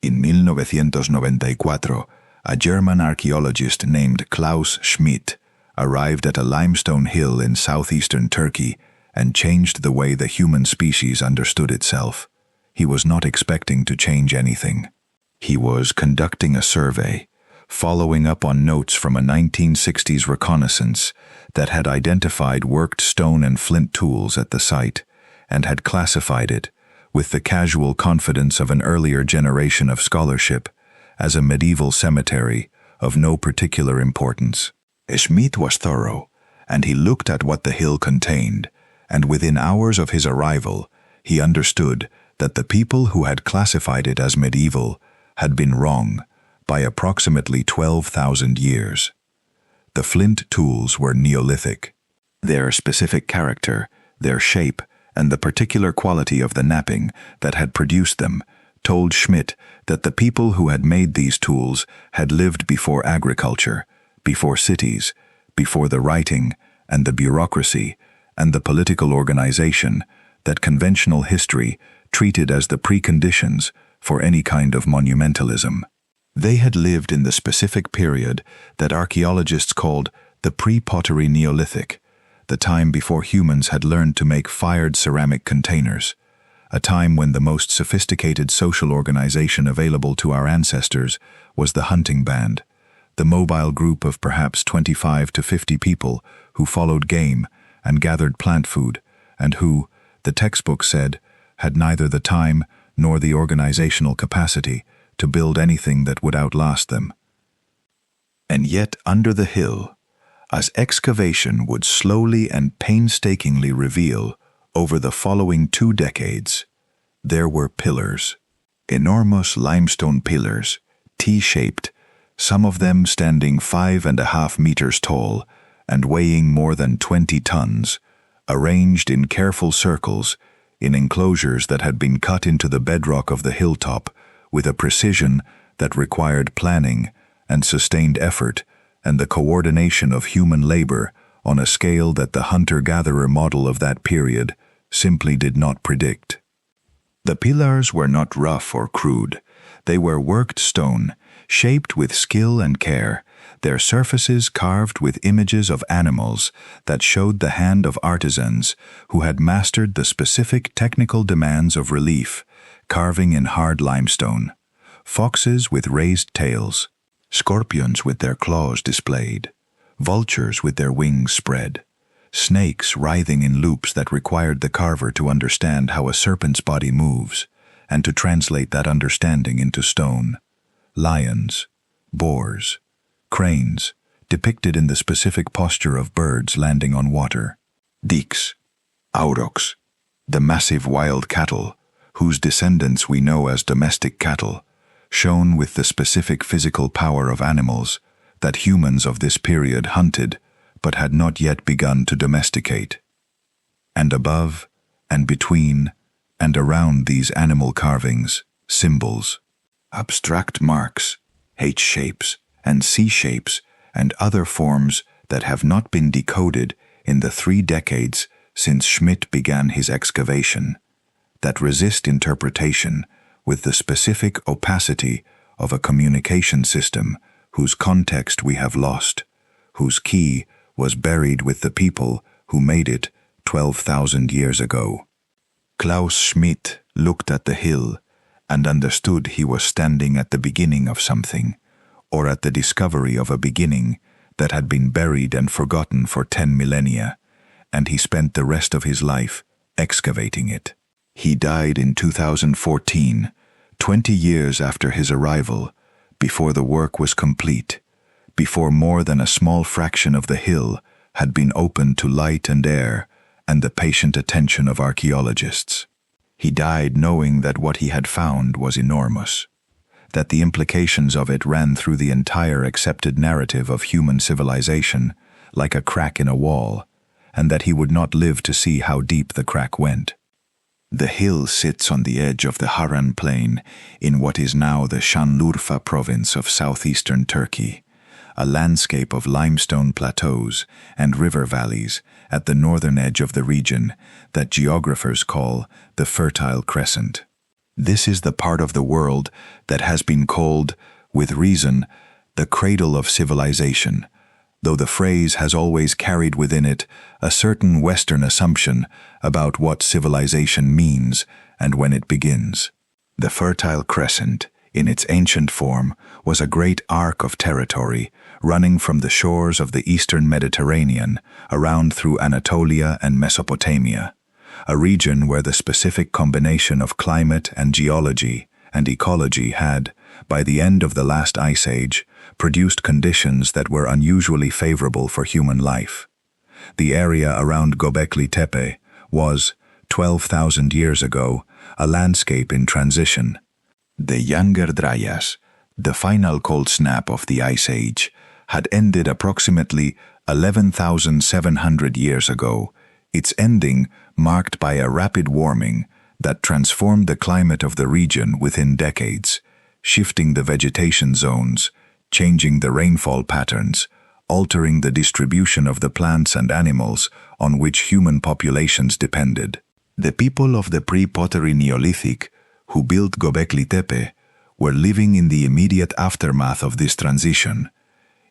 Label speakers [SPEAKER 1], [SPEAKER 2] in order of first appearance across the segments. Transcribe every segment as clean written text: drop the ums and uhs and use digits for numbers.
[SPEAKER 1] In 1994, a German archaeologist named Klaus Schmidt arrived at a limestone hill in southeastern Turkey and changed the way the human species understood itself. He was not expecting to change anything. He was conducting a survey, following up on notes from a 1960s reconnaissance that had identified worked stone and flint tools at the site and had classified it, with the casual confidence of an earlier generation of scholarship, as a medieval cemetery of no particular importance. Schmidt was thorough, and he looked at what the hill contained, and within hours of his arrival, he understood that the people who had classified it as medieval had been wrong by approximately 12,000 years. The flint tools were Neolithic. Their specific character, their shape, and the particular quality of the knapping that had produced them told Schmidt that the people who had made these tools had lived before agriculture, before cities, before the writing and the bureaucracy and the political organization that conventional history treated as the preconditions for any kind of monumentalism. They had lived in the specific period that archaeologists called the pre-pottery Neolithic, the time before humans had learned to make fired ceramic containers, a time when the most sophisticated social organization available to our ancestors was the hunting band, the mobile group of perhaps 25 to 50 people who followed game and gathered plant food, and who, the textbook said, had neither the time nor the organizational capacity to build anything that would outlast them. And yet, under the hill, as excavation would slowly and painstakingly reveal over the following 2 decades, there were pillars, enormous limestone pillars, T-shaped, some of them standing 5.5 meters tall and weighing more than 20 tons, arranged in careful circles in enclosures that had been cut into the bedrock of the hilltop with a precision that required planning and sustained effort and the coordination of human labor on a scale that the hunter-gatherer model of that period simply did not predict. The pillars were not rough or crude. They were worked stone, shaped with skill and care, their surfaces carved with images of animals that showed the hand of artisans who had mastered the specific technical demands of relief, carving in hard limestone, foxes with raised tails, scorpions with their claws displayed, vultures with their wings spread, snakes writhing in loops that required the carver to understand how a serpent's body moves and to translate that understanding into stone, lions, boars, cranes, depicted in the specific posture of birds landing on water, deeks, aurochs, the massive wild cattle, whose descendants we know as domestic cattle, shone with the specific physical power of animals that humans of this period hunted but had not yet begun to domesticate. And above, and between, and around these animal carvings, symbols, abstract marks, H-shapes, and C-shapes, and other forms that have not been decoded in the 3 decades since Schmidt began his excavation, that resist interpretation with the specific opacity of a communication system whose context we have lost, whose key was buried with the people who made it 12,000 years ago. Klaus Schmidt looked at the hill and understood he was standing at the beginning of something, or at the discovery of a beginning that had been buried and forgotten for 10 millennia, and he spent the rest of his life excavating it. He died in 2014, 20 years after his arrival, before the work was complete, before more than a small fraction of the hill had been opened to light and air and the patient attention of archaeologists. He died knowing that what he had found was enormous, that the implications of it ran through the entire accepted narrative of human civilization like a crack in a wall, and that he would not live to see how deep the crack went. The hill sits on the edge of the Harran Plain in what is now the Şanlıurfa province of southeastern Turkey, a landscape of limestone plateaus and river valleys at the northern edge of the region that geographers call the Fertile Crescent. This is the part of the world that has been called, with reason, the cradle of civilization, though the phrase has always carried within it a certain Western assumption about what civilization means and when it begins. The Fertile Crescent, in its ancient form, was a great arc of territory running from the shores of the eastern Mediterranean around through Anatolia and Mesopotamia, a region where the specific combination of climate and geology and ecology had, by the end of the last ice age, produced conditions that were unusually favorable for human life. The area around Göbekli Tepe was, 12,000 years ago, a landscape in transition. The Younger Dryas, the final cold snap of the Ice Age, had ended approximately 11,700 years ago, its ending marked by a rapid warming that transformed the climate of the region within decades, shifting the vegetation zones, changing the rainfall patterns, altering the distribution of the plants and animals on which human populations depended. The people of the pre-pottery Neolithic, who built Göbekli Tepe, were living in the immediate aftermath of this transition,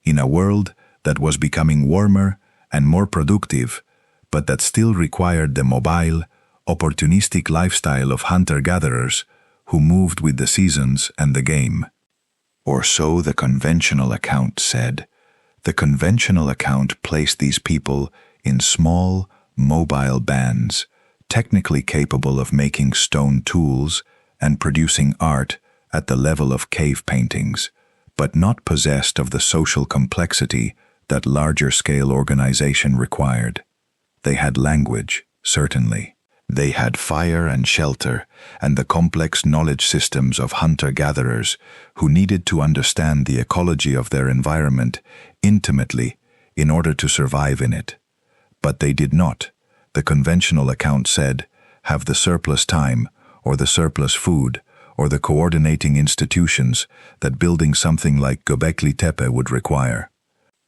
[SPEAKER 1] in a world that was becoming warmer and more productive, but that still required the mobile, opportunistic lifestyle of hunter-gatherers who moved with the seasons and the game. Or so the conventional account said. The conventional account placed these people in small, mobile bands, technically capable of making stone tools and producing art at the level of cave paintings, but not possessed of the social complexity that larger-scale organization required. They had language, certainly. They had fire and shelter and the complex knowledge systems of hunter-gatherers who needed to understand the ecology of their environment intimately in order to survive in it. But they did not, the conventional account said, have the surplus time or the surplus food or the coordinating institutions that building something like Göbekli Tepe would require.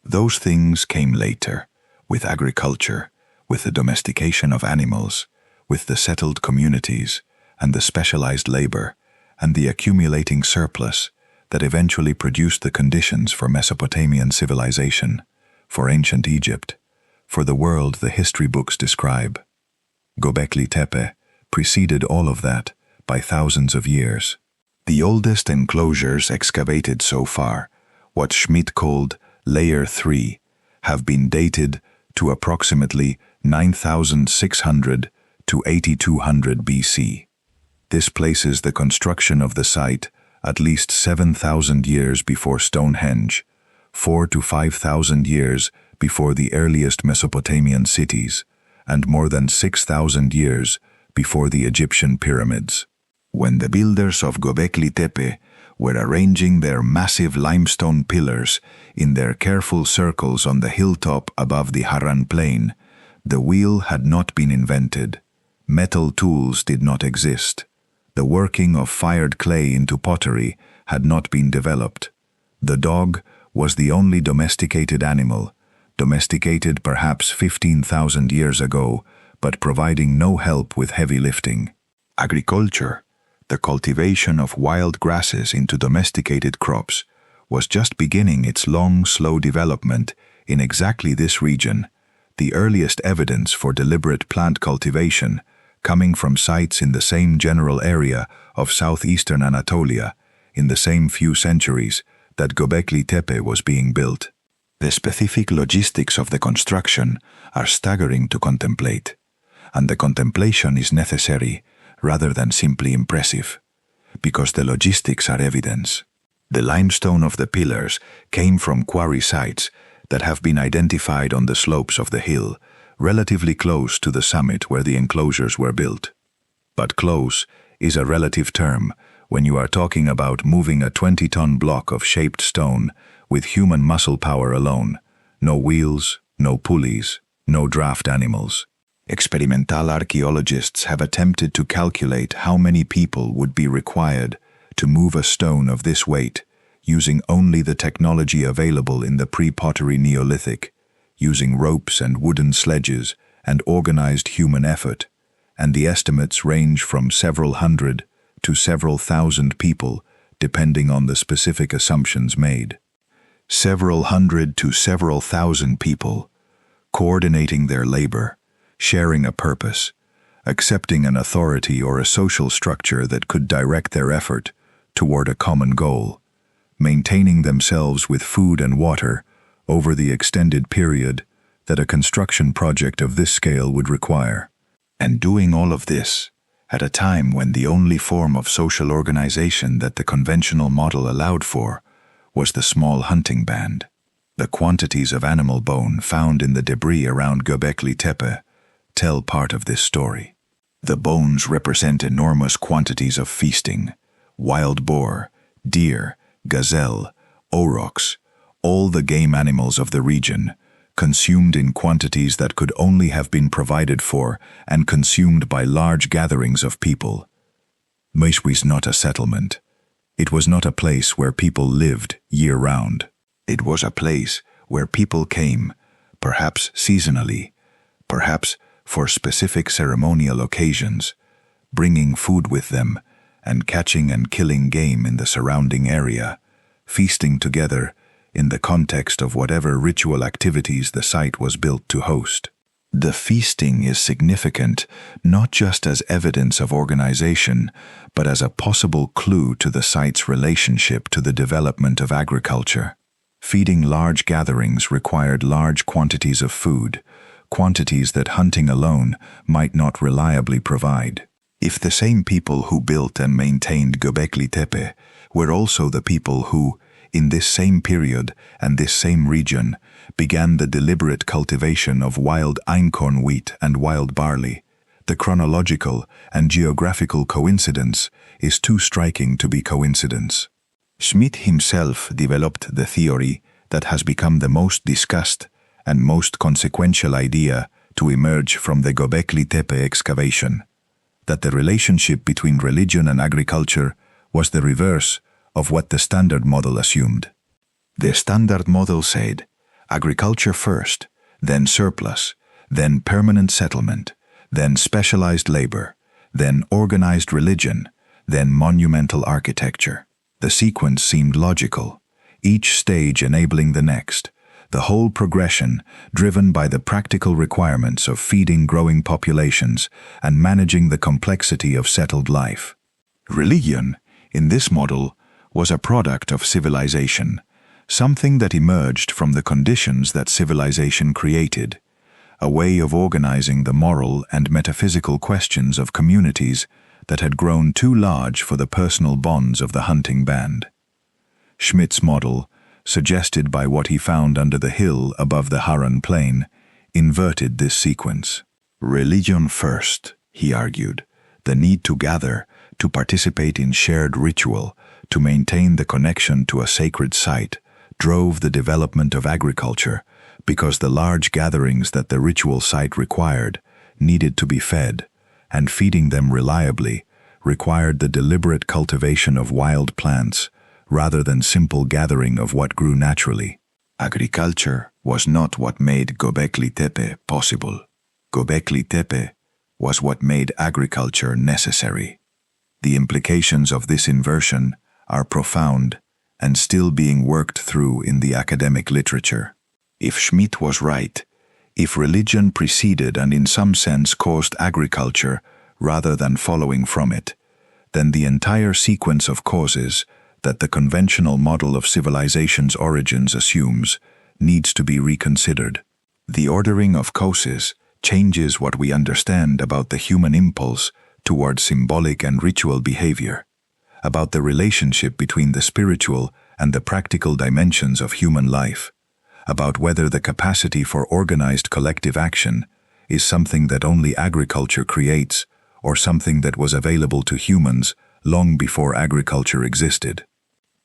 [SPEAKER 1] Those things came later, with agriculture, with the domestication of animals, with the settled communities and the specialized labor and the accumulating surplus that eventually produced the conditions for Mesopotamian civilization, for ancient Egypt, for the world the history books describe. Göbekli Tepe preceded all of that by thousands of years. The oldest enclosures excavated so far, what Schmidt called Layer 3, have been dated to approximately 9,600 to 8,200 BC. This places the construction of the site at least 7,000 years before Stonehenge, 4,000 to 5,000 years before the earliest Mesopotamian cities, and more than 6,000 years before the Egyptian pyramids. When the builders of Göbekli Tepe were arranging their massive limestone pillars in their careful circles on the hilltop above the Harran Plain, the wheel had not been invented. Metal tools did not exist. The working of fired clay into pottery had not been developed. The dog was the only domesticated animal, domesticated perhaps 15,000 years ago, but providing no help with heavy lifting. Agriculture, the cultivation of wild grasses into domesticated crops, was just beginning its long, slow development in exactly this region, the earliest evidence for deliberate plant cultivation coming from sites in the same general area of southeastern Anatolia in the same few centuries that Göbekli Tepe was being built. The specific logistics of the construction are staggering to contemplate, and the contemplation is necessary rather than simply impressive, because the logistics are evidence. The limestone of the pillars came from quarry sites that have been identified on the slopes of the hill, relatively close to the summit where the enclosures were built. But close is a relative term when you are talking about moving a 20-ton block of shaped stone with human muscle power alone, no wheels, no pulleys, no draft animals. Experimental archaeologists have attempted to calculate how many people would be required to move a stone of this weight using only the technology available in the pre-pottery Neolithic, using ropes and wooden sledges and organized human effort, and the estimates range from several hundred to several thousand people, depending on the specific assumptions made. Several hundred to several thousand people, coordinating their labor, sharing a purpose, accepting an authority or a social structure that could direct their effort toward a common goal, maintaining themselves with food and water over the extended period that a construction project of this scale would require. And doing all of this at a time when the only form of social organization that the conventional model allowed for was the small hunting band. The quantities of animal bone found in the debris around Göbekli Tepe tell part of this story. The bones represent enormous quantities of feasting: wild boar, deer, gazelle, aurochs, all the game animals of the region, consumed in quantities that could only have been provided for and consumed by large gatherings of people. This was not a settlement. It was not a place where people lived year-round. It was a place where people came, perhaps seasonally, perhaps for specific ceremonial occasions, bringing food with them and catching and killing game in the surrounding area, feasting together in the context of whatever ritual activities the site was built to host. The feasting is significant not just as evidence of organization, but as a possible clue to the site's relationship to the development of agriculture. Feeding large gatherings required large quantities of food, quantities that hunting alone might not reliably provide. If the same people who built and maintained Göbekli Tepe were also the people who, in this same period and this same region, began the deliberate cultivation of wild einkorn wheat and wild barley, the chronological and geographical coincidence is too striking to be coincidence. Schmidt himself developed the theory that has become the most discussed and most consequential idea to emerge from the Göbekli Tepe excavation, that the relationship between religion and agriculture was the reverse of what the Standard Model assumed. The Standard Model said, agriculture first, then surplus, then permanent settlement, then specialized labor, then organized religion, then monumental architecture. The sequence seemed logical, each stage enabling the next, the whole progression driven by the practical requirements of feeding growing populations and managing the complexity of settled life. Religion, in this model, was a product of civilization, something that emerged from the conditions that civilization created, a way of organizing the moral and metaphysical questions of communities that had grown too large for the personal bonds of the hunting band. Schmidt's model, suggested by what he found under the hill above the Harran Plain, inverted this sequence. Religion first, he argued, the need to gather, to participate in shared ritual, to maintain the connection to a sacred site, drove the development of agriculture because the large gatherings that the ritual site required needed to be fed, and feeding them reliably required the deliberate cultivation of wild plants rather than simple gathering of what grew naturally. Agriculture was not what made Göbekli Tepe possible. Göbekli Tepe was what made agriculture necessary. The implications of this inversion are profound and still being worked through in the academic literature. If Schmidt was right, if religion preceded and in some sense caused agriculture rather than following from it, then the entire sequence of causes that the conventional model of civilization's origins assumes needs to be reconsidered. The ordering of causes changes what we understand about the human impulse toward symbolic and ritual behavior, about the relationship between the spiritual and the practical dimensions of human life, about whether the capacity for organized collective action is something that only agriculture creates or something that was available to humans long before agriculture existed.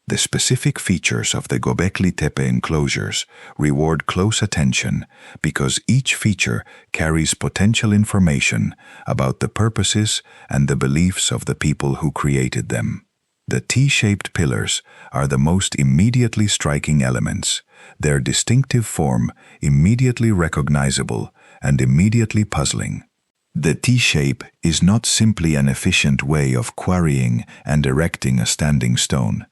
[SPEAKER 1] The specific features of the Göbekli Tepe enclosures reward close attention because each feature carries potential information about the purposes and the beliefs of the people who created them. The T-shaped pillars are the most immediately striking elements, their distinctive form immediately recognizable and immediately puzzling. The T-shape is not simply an efficient way of quarrying and erecting a standing stone.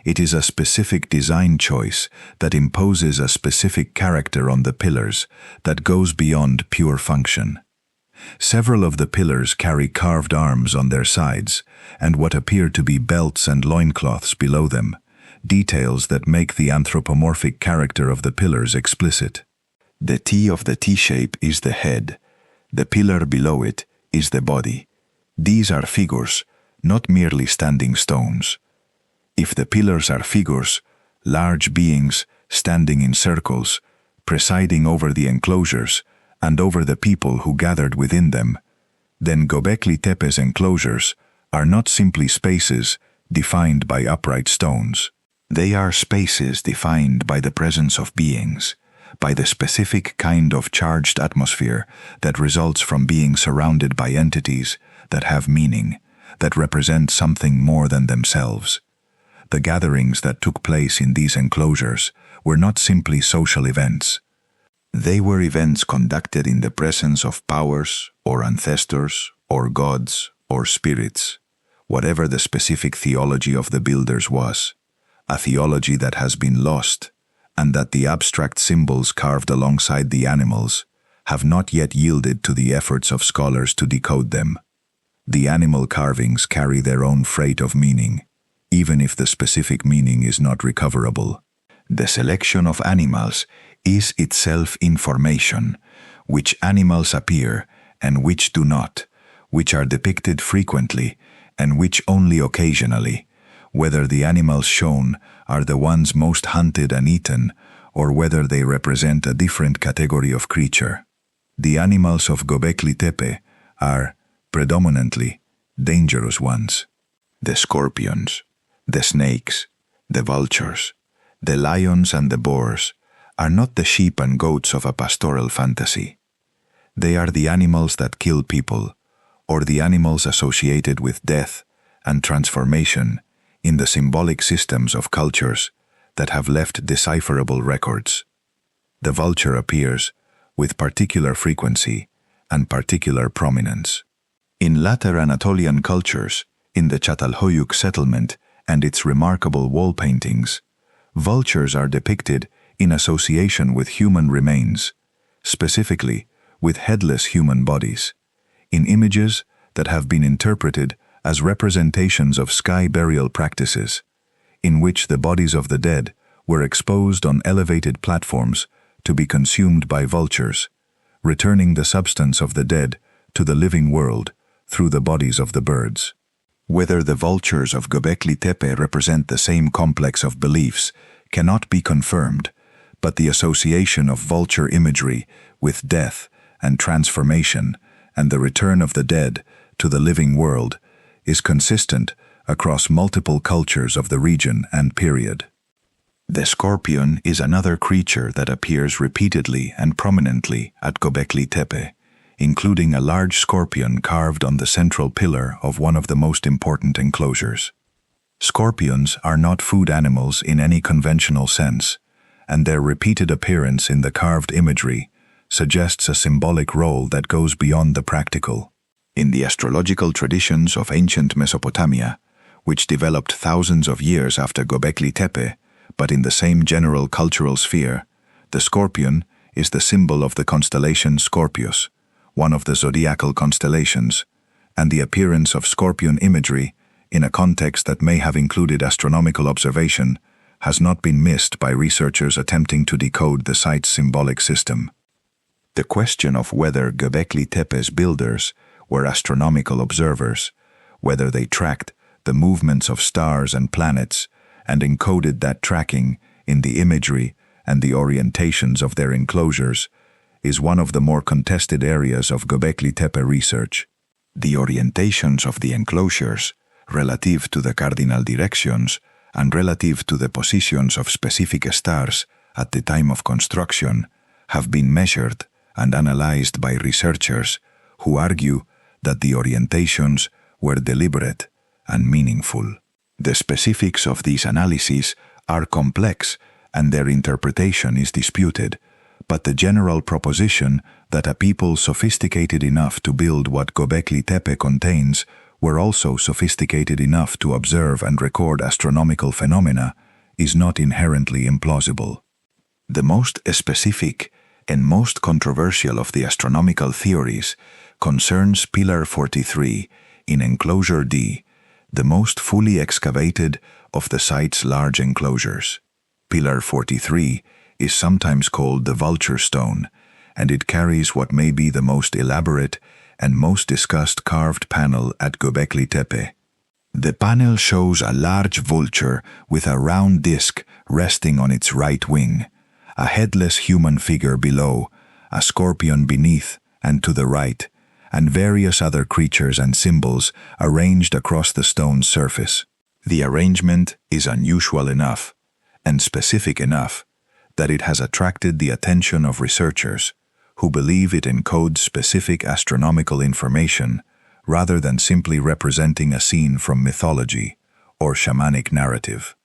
[SPEAKER 1] It is a specific design choice that imposes a specific character on the pillars that goes beyond pure function. Several of the pillars carry carved arms on their sides and what appear to be belts and loincloths below them, details that make the anthropomorphic character of the pillars explicit. The T of the T-shape is the head. The pillar below it is the body. These are figures, not merely standing stones. If the pillars are figures, large beings standing in circles, presiding over the enclosures and over the people who gathered within them, then Göbekli Tepe's enclosures are not simply spaces defined by upright stones. They are spaces defined by the presence of beings, by the specific kind of charged atmosphere that results from being surrounded by entities that have meaning, that represent something more than themselves. The gatherings that took place in these enclosures were not simply social events. They were events conducted in the presence of powers, or ancestors, or gods, or spirits, whatever the specific theology of the builders was, a theology that has been lost, and that the abstract symbols carved alongside the animals have not yet yielded to the efforts of scholars to decode them. The animal carvings carry their own freight of meaning, even if the specific meaning is not recoverable. The selection of animals is itself information, which animals appear and which do not, which are depicted frequently and which only occasionally, whether the animals shown are the ones most hunted and eaten, or whether they represent a different category of creature. The animals of Göbekli Tepe are, predominantly, dangerous ones. The scorpions, the snakes, the vultures, the lions and the boars are not the sheep and goats of a pastoral fantasy. They are the animals that kill people, or the animals associated with death and transformation in the symbolic systems of cultures that have left decipherable records. The vulture appears with particular frequency and particular prominence. In later Anatolian cultures, in the Çatalhöyük settlement and its remarkable wall paintings, vultures are depicted in association with human remains, specifically with headless human bodies, in images that have been interpreted as representations of sky burial practices, in which the bodies of the dead were exposed on elevated platforms to be consumed by vultures, returning the substance of the dead to the living world through the bodies of the birds. Whether the vultures of Göbekli Tepe represent the same complex of beliefs cannot be confirmed, but the association of vulture imagery with death and transformation and the return of the dead to the living world is consistent across multiple cultures of the region and period. The scorpion is another creature that appears repeatedly and prominently at Göbekli Tepe, including a large scorpion carved on the central pillar of one of the most important enclosures. Scorpions are not food animals in any conventional sense, and their repeated appearance in the carved imagery suggests a symbolic role that goes beyond the practical. In the astrological traditions of ancient Mesopotamia, which developed thousands of years after Göbekli Tepe, but in the same general cultural sphere, the scorpion is the symbol of the constellation Scorpius, one of the zodiacal constellations, and the appearance of scorpion imagery in a context that may have included astronomical observation has not been missed by researchers attempting to decode the site's symbolic system. The question of whether Göbekli Tepe's builders were astronomical observers, whether they tracked the movements of stars and planets and encoded that tracking in the imagery and the orientations of their enclosures, is one of the more contested areas of Göbekli Tepe research. The orientations of the enclosures, relative to the cardinal directions and relative to the positions of specific stars at the time of construction, have been measured and analyzed by researchers who argue that the orientations were deliberate and meaningful. The specifics of these analyses are complex and their interpretation is disputed, but the general proposition that a people sophisticated enough to build what Göbekli Tepe contains were also sophisticated enough to observe and record astronomical phenomena is not inherently implausible. The most specific and most controversial of the astronomical theories concerns Pillar 43 in Enclosure D, the most fully excavated of the site's large enclosures. Pillar 43 is sometimes called the vulture stone, and it carries what may be the most elaborate and most discussed carved panel at Göbekli Tepe. The panel shows a large vulture with a round disc resting on its right wing, a headless human figure below, a scorpion beneath and to the right, and various other creatures and symbols arranged across the stone's surface. The arrangement is unusual enough and specific enough that it has attracted the attention of researchers who believe it encodes specific astronomical information rather than simply representing a scene from mythology or shamanic narrative.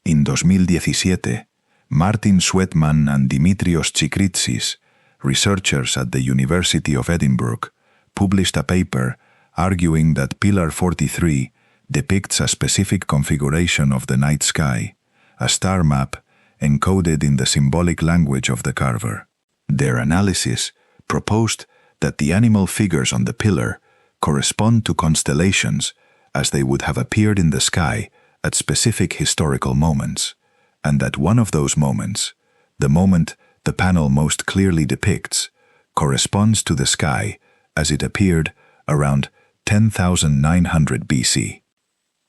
[SPEAKER 1] In 2017, Martin Sweatman and Dimitrios Tsikritsis, researchers at the University of Edinburgh, published a paper arguing that Pillar 43 depicts a specific configuration of the night sky, a star map encoded in the symbolic language of the carver. Their analysis proposed that the animal figures on the pillar correspond to constellations as they would have appeared in the sky at specific historical moments, and that one of those moments, the moment the panel most clearly depicts, corresponds to the sky as it appeared around 10,900 BC.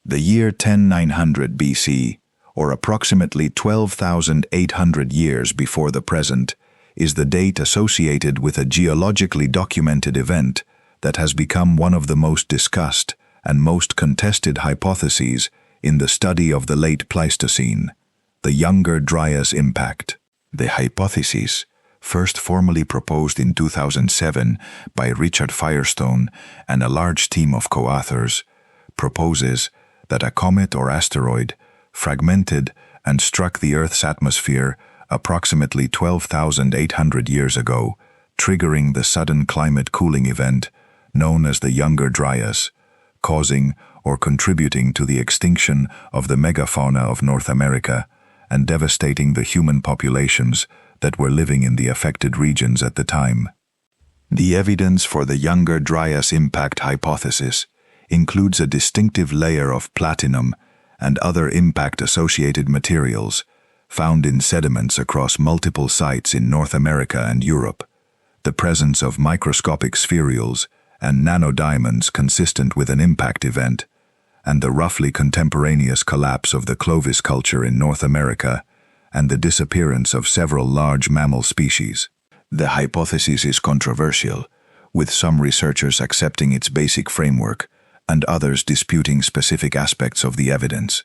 [SPEAKER 1] The year 10,900 BC, or approximately 12,800 years before the present, is the date associated with a geologically documented event that has become one of the most discussed and most contested hypotheses in the study of the late Pleistocene, the Younger Dryas impact. The hypothesis, first formally proposed in 2007 by Richard Firestone and a large team of co-authors, proposes that a comet or asteroid fragmented and struck the Earth's atmosphere approximately 12,800 years ago, triggering the sudden climate cooling event known as the Younger Dryas, causing or contributing to the extinction of the megafauna of North America and devastating the human populations that were living in the affected regions at the time. The evidence for the Younger Dryas impact hypothesis includes a distinctive layer of platinum and other impact-associated materials found in sediments across multiple sites in North America and Europe, the presence of microscopic spherules and nanodiamonds consistent with an impact event, and the roughly contemporaneous collapse of the Clovis culture in North America and the disappearance of several large mammal species. The hypothesis is controversial, with some researchers accepting its basic framework and others disputing specific aspects of the evidence.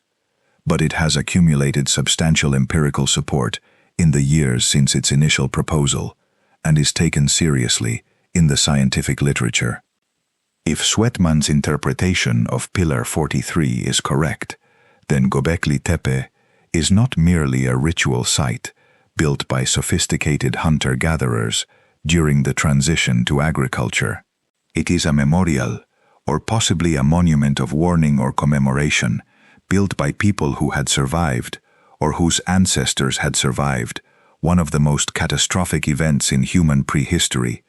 [SPEAKER 1] But it has accumulated substantial empirical support in the years since its initial proposal and is taken seriously in the scientific literature. If Sweatman's interpretation of Pillar 43 is correct, then Göbekli Tepe is not merely a ritual site built by sophisticated hunter-gatherers during the transition to agriculture. It is a memorial, or possibly a monument of warning or commemoration, built by people who had survived, or whose ancestors had survived, one of the most catastrophic events in human prehistory,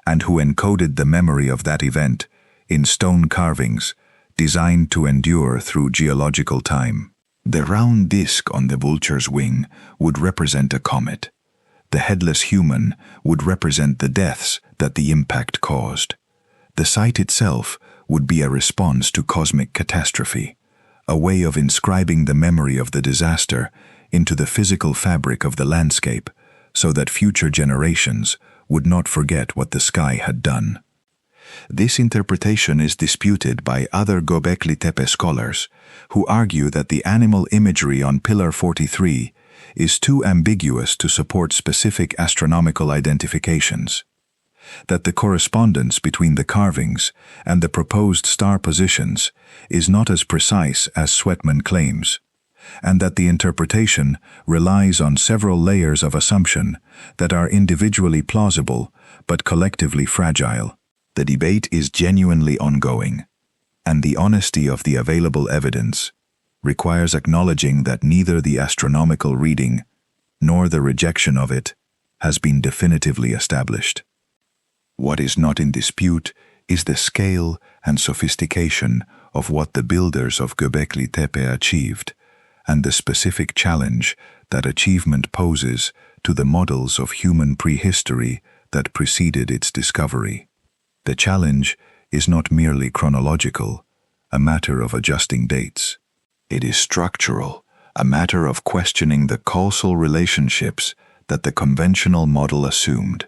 [SPEAKER 1] and who encoded the memory of that event in stone carvings designed to endure through geological time. The round disc on the vulture's wing would represent a comet. The headless human would represent the deaths that the impact caused. The site itself would be a response to cosmic catastrophe, a way of inscribing the memory of the disaster into the physical fabric of the landscape so that future generations would not forget what the sky had done. This interpretation is disputed by other Göbekli Tepe scholars who argue that the animal imagery on Pillar 43 is too ambiguous to support specific astronomical identifications, that the correspondence between the carvings and the proposed star positions is not as precise as Sweatman claims, and that the interpretation relies on several layers of assumption that are individually plausible but collectively fragile. The debate is genuinely ongoing, and the honesty of the available evidence requires acknowledging that neither the astronomical reading nor the rejection of it has been definitively established. What is not in dispute is the scale and sophistication of what the builders of Göbekli Tepe achieved, and the specific challenge that achievement poses to the models of human prehistory that preceded its discovery. The challenge is not merely chronological, a matter of adjusting dates. It is structural, a matter of questioning the causal relationships that the conventional model assumed.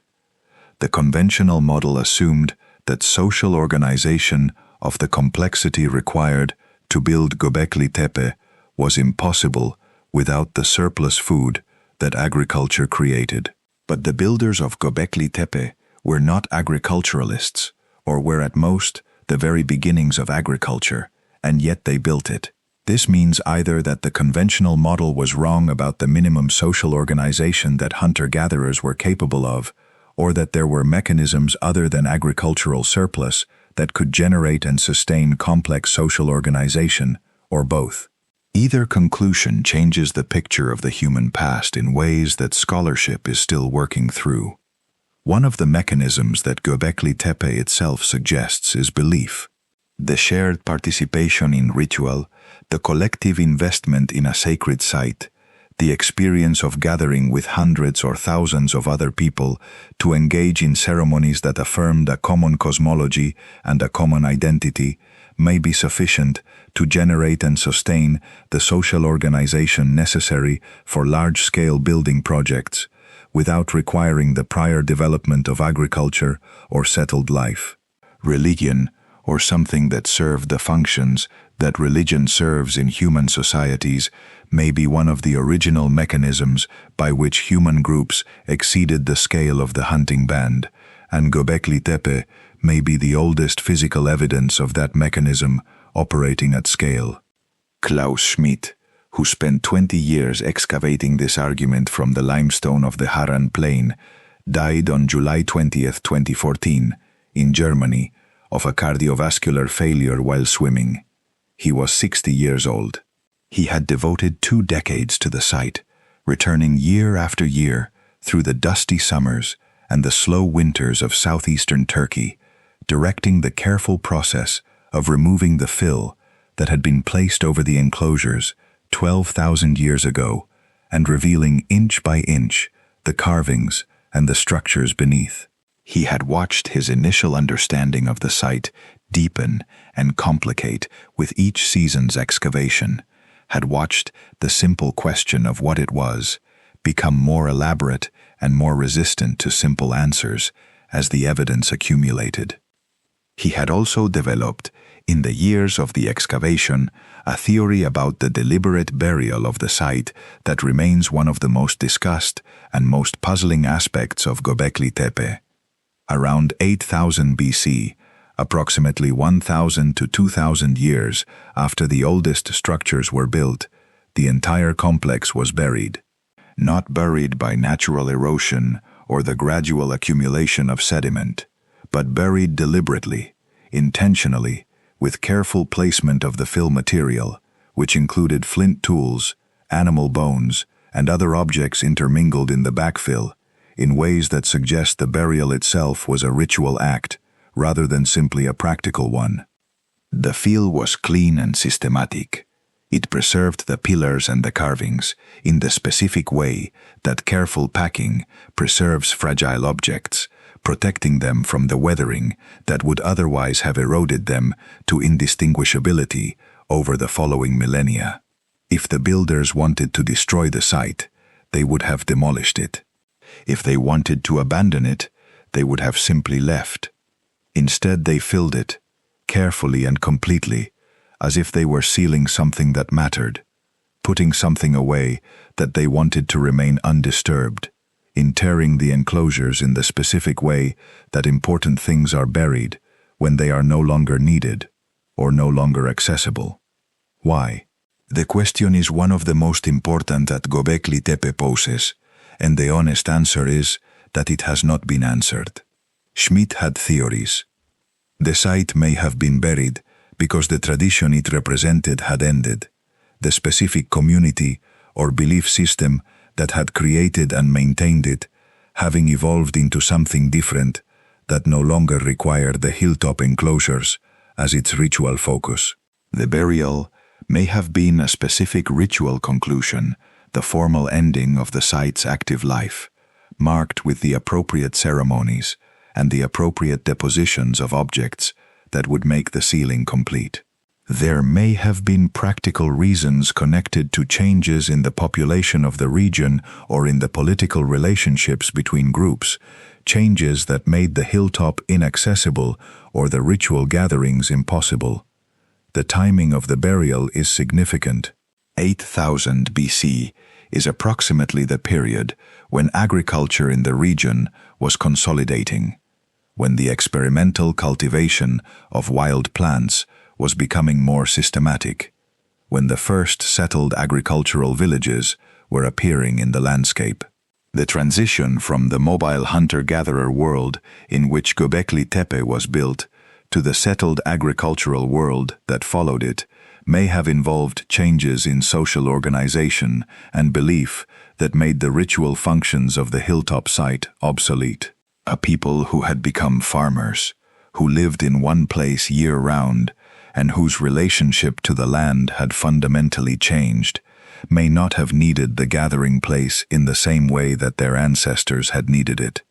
[SPEAKER 1] The conventional model assumed that social organization of the complexity required to build Göbekli Tepe was impossible without the surplus food that agriculture created. But the builders of Göbekli Tepe were not agriculturalists, or were at most the very beginnings of agriculture, and yet they built it. This means either that the conventional model was wrong about the minimum social organization that hunter-gatherers were capable of, or that there were mechanisms other than agricultural surplus that could generate and sustain complex social organization, or both. Either conclusion changes the picture of the human past in ways that scholarship is still working through. One of the mechanisms that Göbekli Tepe itself suggests is belief. The shared participation in ritual, the collective investment in a sacred site, the experience of gathering with hundreds or thousands of other people to engage in ceremonies that affirmed a common cosmology and a common identity may be sufficient to generate and sustain the social organization necessary for large-scale building projects, without requiring the prior development of agriculture or settled life. Religion, or something that served the functions that religion serves in human societies, may be one of the original mechanisms by which human groups exceeded the scale of the hunting band, and Göbekli Tepe may be the oldest physical evidence of that mechanism operating at scale. Klaus Schmidt, who spent 20 years excavating this argument from the limestone of the Harran Plain, died on July 20, 2014, in Germany, of a cardiovascular failure while swimming. He was 60 years old. He had devoted 2 decades to the site, returning year after year through the dusty summers and the slow winters of southeastern Turkey, directing the careful process of removing the fill that had been placed over the enclosures 12,000 years ago, and revealing inch by inch the carvings and the structures beneath. He had watched his initial understanding of the site deepen and complicate with each season's excavation, had watched the simple question of what it was become more elaborate and more resistant to simple answers as the evidence accumulated. He had also developed, in the years of the excavation, a theory about the deliberate burial of the site that remains one of the most discussed and most puzzling aspects of Göbekli Tepe. Around 8000 BC, approximately 1,000 to 2,000 years after the oldest structures were built, the entire complex was buried. Not buried by natural erosion or the gradual accumulation of sediment, but buried deliberately, intentionally, with careful placement of the fill material, which included flint tools, animal bones, and other objects intermingled in the backfill, in ways that suggest the burial itself was a ritual act, rather than simply a practical one. The fill was clean and systematic. It preserved the pillars and the carvings in the specific way that careful packing preserves fragile objects, protecting them from the weathering that would otherwise have eroded them to indistinguishability over the following millennia. If the builders wanted to destroy the site, they would have demolished it. If they wanted to abandon it, they would have simply left. Instead, they filled it, carefully and completely, as if they were sealing something that mattered, putting something away that they wanted to remain undisturbed, interring the enclosures in the specific way that important things are buried when they are no longer needed or no longer accessible. Why? The question is one of the most important that Göbekli Tepe poses, and the honest answer is that it has not been answered. Schmidt had theories. The site may have been buried because the tradition it represented had ended. The specific community or belief system that had created and maintained it, having evolved into something different that no longer required the hilltop enclosures as its ritual focus. The burial may have been a specific ritual conclusion, the formal ending of the site's active life, marked with the appropriate ceremonies and the appropriate depositions of objects that would make the sealing complete. There may have been practical reasons connected to changes in the population of the region or in the political relationships between groups, changes that made the hilltop inaccessible or the ritual gatherings impossible. The timing of the burial is significant. 8000 BC is approximately the period when agriculture in the region was consolidating, when the experimental cultivation of wild plants was becoming more systematic, when the first settled agricultural villages were appearing in the landscape. The transition from the mobile hunter-gatherer world in which Göbekli Tepe was built to the settled agricultural world that followed it may have involved changes in social organization and belief that made the ritual functions of the hilltop site obsolete. A people who had become farmers, who lived in one place year-round, and whose relationship to the land had fundamentally changed, may not have needed the gathering place in the same way that their ancestors had needed it.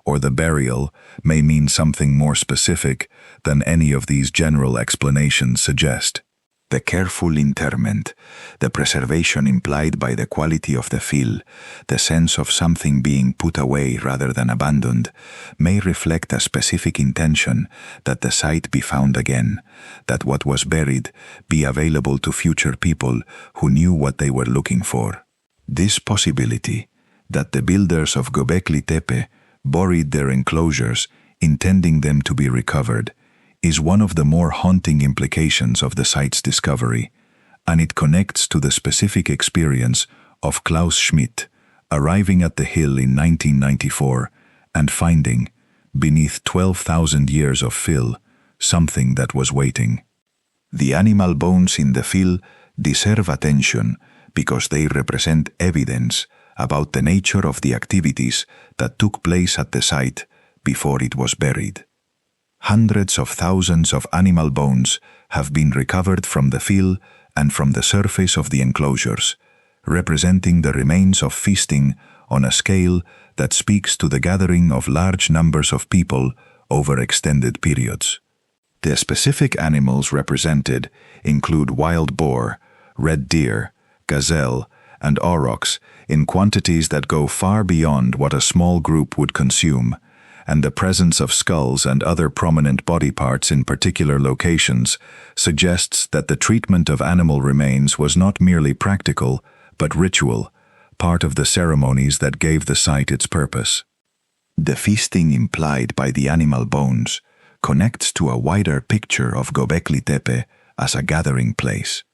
[SPEAKER 1] Or the burial may mean something more specific than any of these general explanations suggest. The careful interment, the preservation implied by the quality of the fill, the sense of something being put away rather than abandoned, may reflect a specific intention that the site be found again, that what was buried be available to future people who knew what they were looking for. This possibility, that the builders of Göbekli Tepe buried their enclosures, intending them to be recovered, is one of the more haunting implications of the site's discovery, and it connects to the specific experience of Klaus Schmidt arriving at the hill in 1994 and finding, beneath 12,000 years of fill, something that was waiting. The animal bones in the fill deserve attention because they represent evidence about the nature of the activities that took place at the site before it was buried. Hundreds of thousands of animal bones have been recovered from the fill and from the surface of the enclosures, representing the remains of feasting on a scale that speaks to the gathering of large numbers of people over extended periods. The specific animals represented include wild boar, red deer, gazelle, and aurochs in quantities that go far beyond what a small group would consume, and the presence of skulls and other prominent body parts in particular locations suggests that the treatment of animal remains was not merely practical, but ritual, part of the ceremonies that gave the site its purpose. The feasting implied by the animal bones connects to a wider picture of Göbekli Tepe as a gathering place,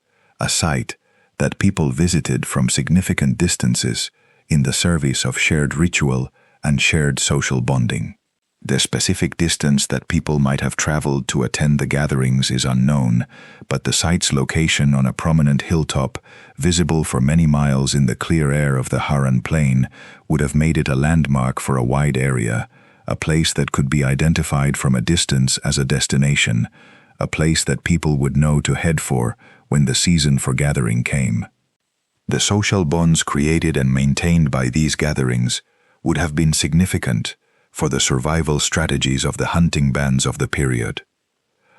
[SPEAKER 1] a site that people visited from significant distances in the service of shared ritual and shared social bonding. The specific distance that people might have traveled to attend the gatherings is unknown, but the site's location on a prominent hilltop, visible for many miles in the clear air of the Harran Plain, would have made it a landmark for a wide area, a place that could be identified from a distance as a destination, a place that people would know to head for when the season for gathering came. The social bonds created and maintained by these gatherings would have been significant for the survival strategies of the hunting bands of the period.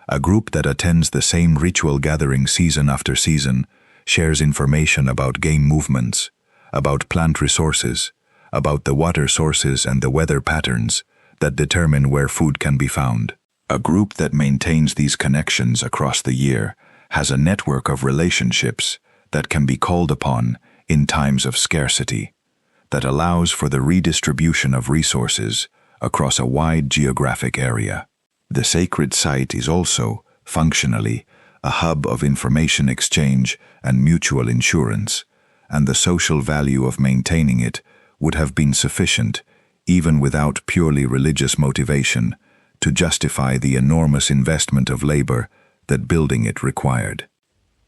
[SPEAKER 1] A group that attends the same ritual gathering season after season shares information about game movements, about plant resources, about the water sources and the weather patterns that determine where food can be found. A group that maintains these connections across the year has a network of relationships that can be called upon in times of scarcity, that allows for the redistribution of resources across a wide geographic area. The sacred site is also, functionally, a hub of information exchange and mutual insurance, and the social value of maintaining it would have been sufficient, even without purely religious motivation, to justify the enormous investment of labor that building it required.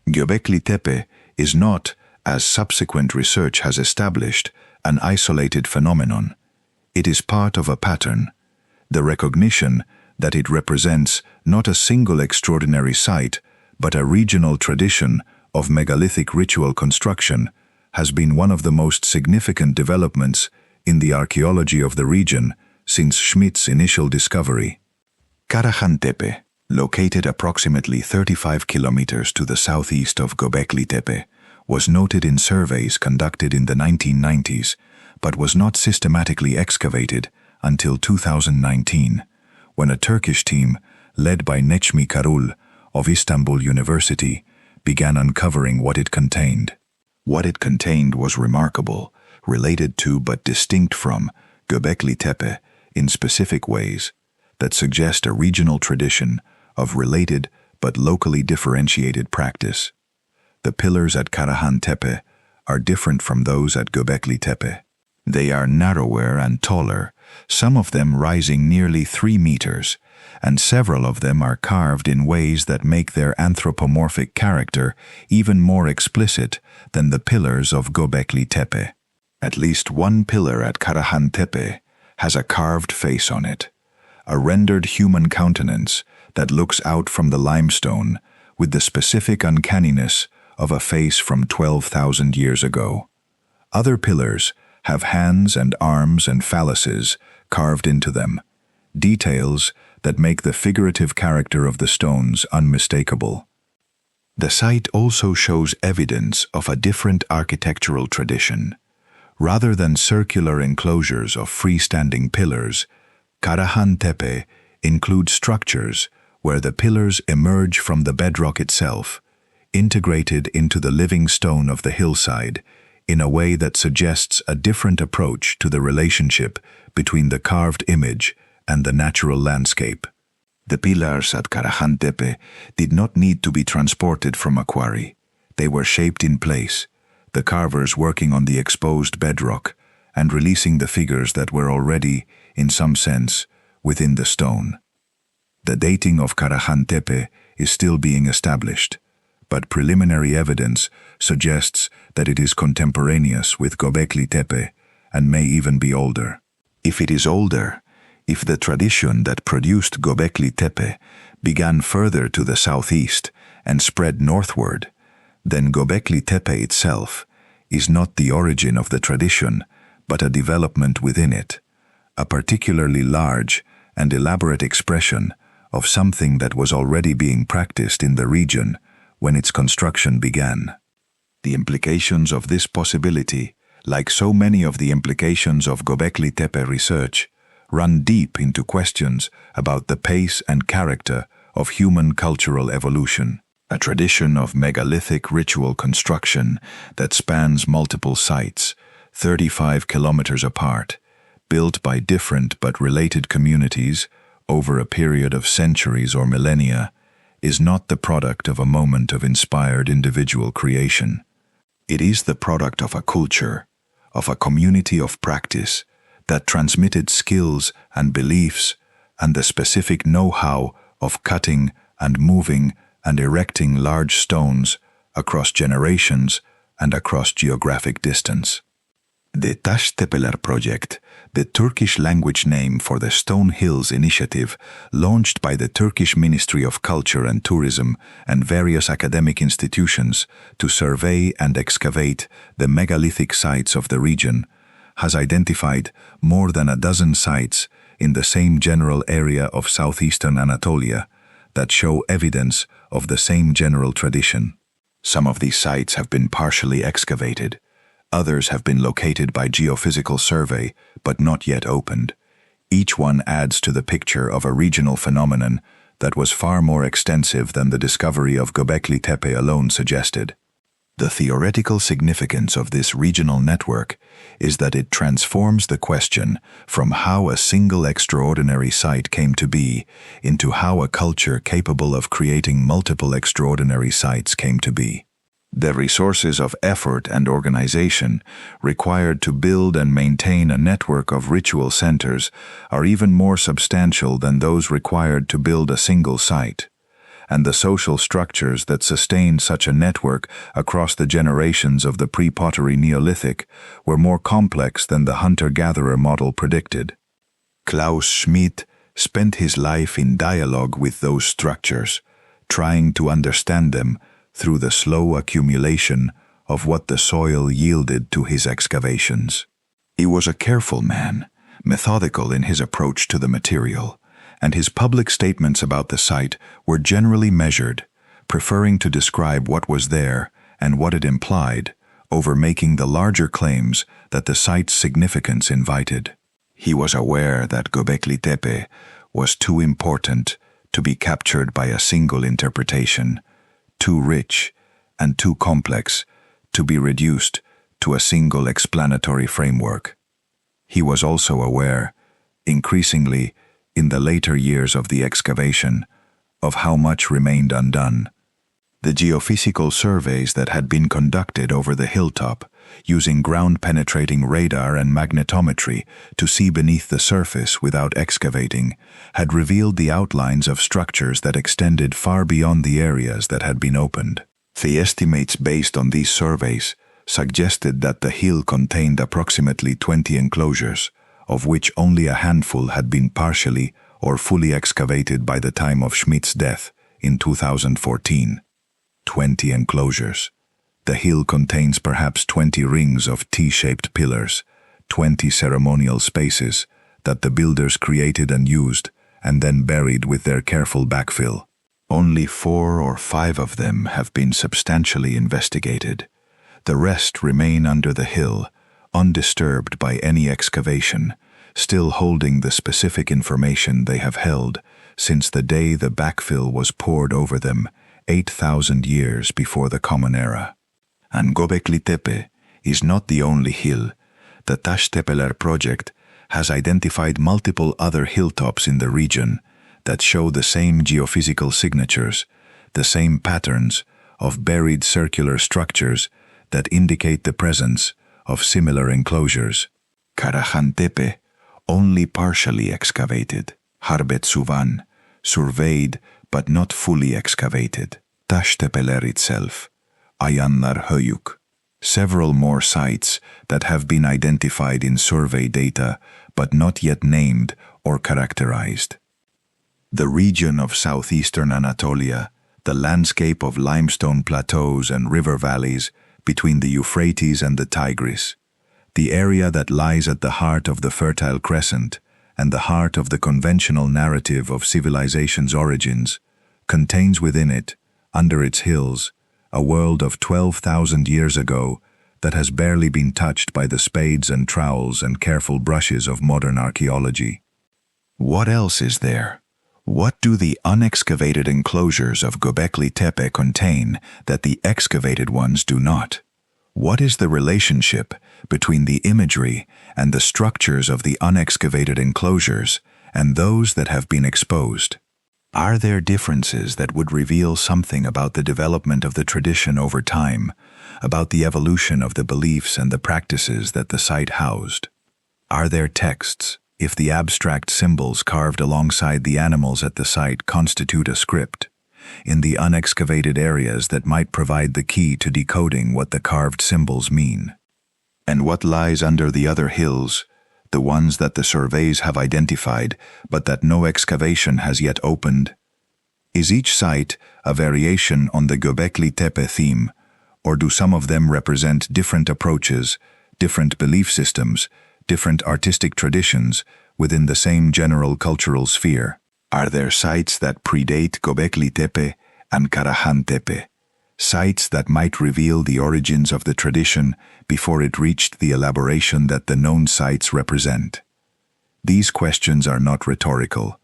[SPEAKER 1] Göbekli Tepe is not, as subsequent research has established, an isolated phenomenon. It is part of a pattern. The recognition that it represents not a single extraordinary site, but a regional tradition of megalithic ritual construction has been one of the most significant developments in the archaeology of the region since Schmidt's initial discovery. Harran Tepe, located approximately 35 kilometers to the southeast of Göbekli Tepe, was noted in surveys conducted in the 1990s, but was not systematically excavated until 2019, when a Turkish team, led by Necmi Karul of Istanbul University, began uncovering what it contained. What it contained was remarkable, related to but distinct from Göbekli Tepe in specific ways that suggest a regional tradition of related but locally differentiated practice. The pillars at Harran Tepe are different from those at Göbekli Tepe. They are narrower and taller, some of them rising nearly 3 meters, and several of them are carved in ways that make their anthropomorphic character even more explicit than the pillars of Göbekli Tepe. At least one pillar at Harran Tepe has a carved face on it, a rendered human countenance that looks out from the limestone with the specific uncanniness of a face from 12,000 years ago. Other pillars have hands and arms and phalluses carved into them, details that make the figurative character of the stones unmistakable. The site also shows evidence of a different architectural tradition. Rather than circular enclosures of freestanding pillars, Harran Tepe includes structures where the pillars emerge from the bedrock itself, integrated into the living stone of the hillside in a way that suggests a different approach to the relationship between the carved image and the natural landscape. The pillars at Harran Tepe did not need to be transported from a quarry. They were shaped in place, the carvers working on the exposed bedrock and releasing the figures that were already, in some sense, within the stone. The dating of Harran Tepe is still being established, but preliminary evidence suggests that it is contemporaneous with Göbekli Tepe and may even be older. If it is older, if the tradition that produced Göbekli Tepe began further to the southeast and spread northward, then Göbekli Tepe itself is not the origin of the tradition, but a development within it, a particularly large and elaborate expression of something that was already being practiced in the region when its construction began. The implications of this possibility, like so many of the implications of Göbekli Tepe research, run deep into questions about the pace and character of human cultural evolution. A tradition of megalithic ritual construction that spans multiple sites, 35 kilometers apart, built by different but related communities over a period of centuries or millennia, is not the product of a moment of inspired individual creation. It is the product of a culture, of a community of practice that transmitted skills and beliefs and the specific know-how of cutting and moving and erecting large stones across generations and across geographic distance. The Taş Tepeler project, the Turkish language name for the Stone Hills initiative launched by the Turkish Ministry of Culture and Tourism and various academic institutions to survey and excavate the megalithic sites of the region, has identified more than a dozen sites in the same general area of southeastern Anatolia that show evidence of the same general tradition. Some of these sites have been partially excavated. Others have been located by geophysical survey, but not yet opened. Each one adds to the picture of a regional phenomenon that was far more extensive than the discovery of Göbekli Tepe alone suggested. The theoretical significance of this regional network is that it transforms the question from how a single extraordinary site came to be into how a culture capable of creating multiple extraordinary sites came to be. The resources of effort and organization required to build and maintain a network of ritual centers are even more substantial than those required to build a single site. And the social structures that sustained such a network across the generations of the pre-pottery Neolithic were more complex than the hunter-gatherer model predicted. Klaus Schmidt spent his life in dialogue with those structures, trying to understand them through the slow accumulation of what the soil yielded to his excavations. He was a careful man, methodical in his approach to the material, and his public statements about the site were generally measured, preferring to describe what was there and what it implied over making the larger claims that the site's significance invited. He was aware that Göbekli Tepe was too important to be captured by a single interpretation, too rich and too complex to be reduced to a single explanatory framework. He was also aware, increasingly, in the later years of the excavation, of how much remained undone. The geophysical surveys that had been conducted over the hilltop, using ground-penetrating radar and magnetometry to see beneath the surface without excavating, had revealed the outlines of structures that extended far beyond the areas that had been opened. The estimates based on these surveys suggested that the hill contained approximately 20 enclosures, of which only a handful had been partially or fully excavated by the time of Schmidt's death in 2014. 20 enclosures. The hill contains perhaps 20 rings of T-shaped pillars, 20 ceremonial spaces that the builders created and used and then buried with their careful backfill. Only 4 or 5 of them have been substantially investigated. The rest remain under the hill, undisturbed by any excavation, still holding the specific information they have held since the day the backfill was poured over them 8,000 years before the Common Era. And Göbekli Tepe is not the only hill. The Taştepeler project has identified multiple other hilltops in the region that show the same geophysical signatures, the same patterns of buried circular structures that indicate the presence of similar enclosures. Harran Tepe, only partially excavated. Harbet Suvan, surveyed but not fully excavated. Taştepeler itself. Ayanlar Höyük. Several more sites that have been identified in survey data but not yet named or characterized. The region of southeastern Anatolia, the landscape of limestone plateaus and river valleys between the Euphrates and the Tigris, the area that lies at the heart of the Fertile Crescent and the heart of the conventional narrative of civilization's origins, contains within it, under its hills, a world of 12,000 years ago that has barely been touched by the spades and trowels and careful brushes of modern archaeology. What else is there? What do the unexcavated enclosures of Göbekli Tepe contain that the excavated ones do not? What is the relationship between the imagery and the structures of the unexcavated enclosures and those that have been exposed? Are there differences that would reveal something about the development of the tradition over time, about the evolution of the beliefs and the practices that the site housed? Are there texts, if the abstract symbols carved alongside the animals at the site constitute a script, in the unexcavated areas that might provide the key to decoding what the carved symbols mean? And what lies under the other hills, the ones that the surveys have identified but that no excavation has yet opened? Is each site a variation on the Göbekli Tepe theme, or do some of them represent different approaches, different belief systems, different artistic traditions within the same general cultural sphere? Are there sites that predate Göbekli Tepe and Harran Tepe, sites that might reveal the origins of the tradition before it reached the elaboration that the known sites represent? These questions are not rhetorical.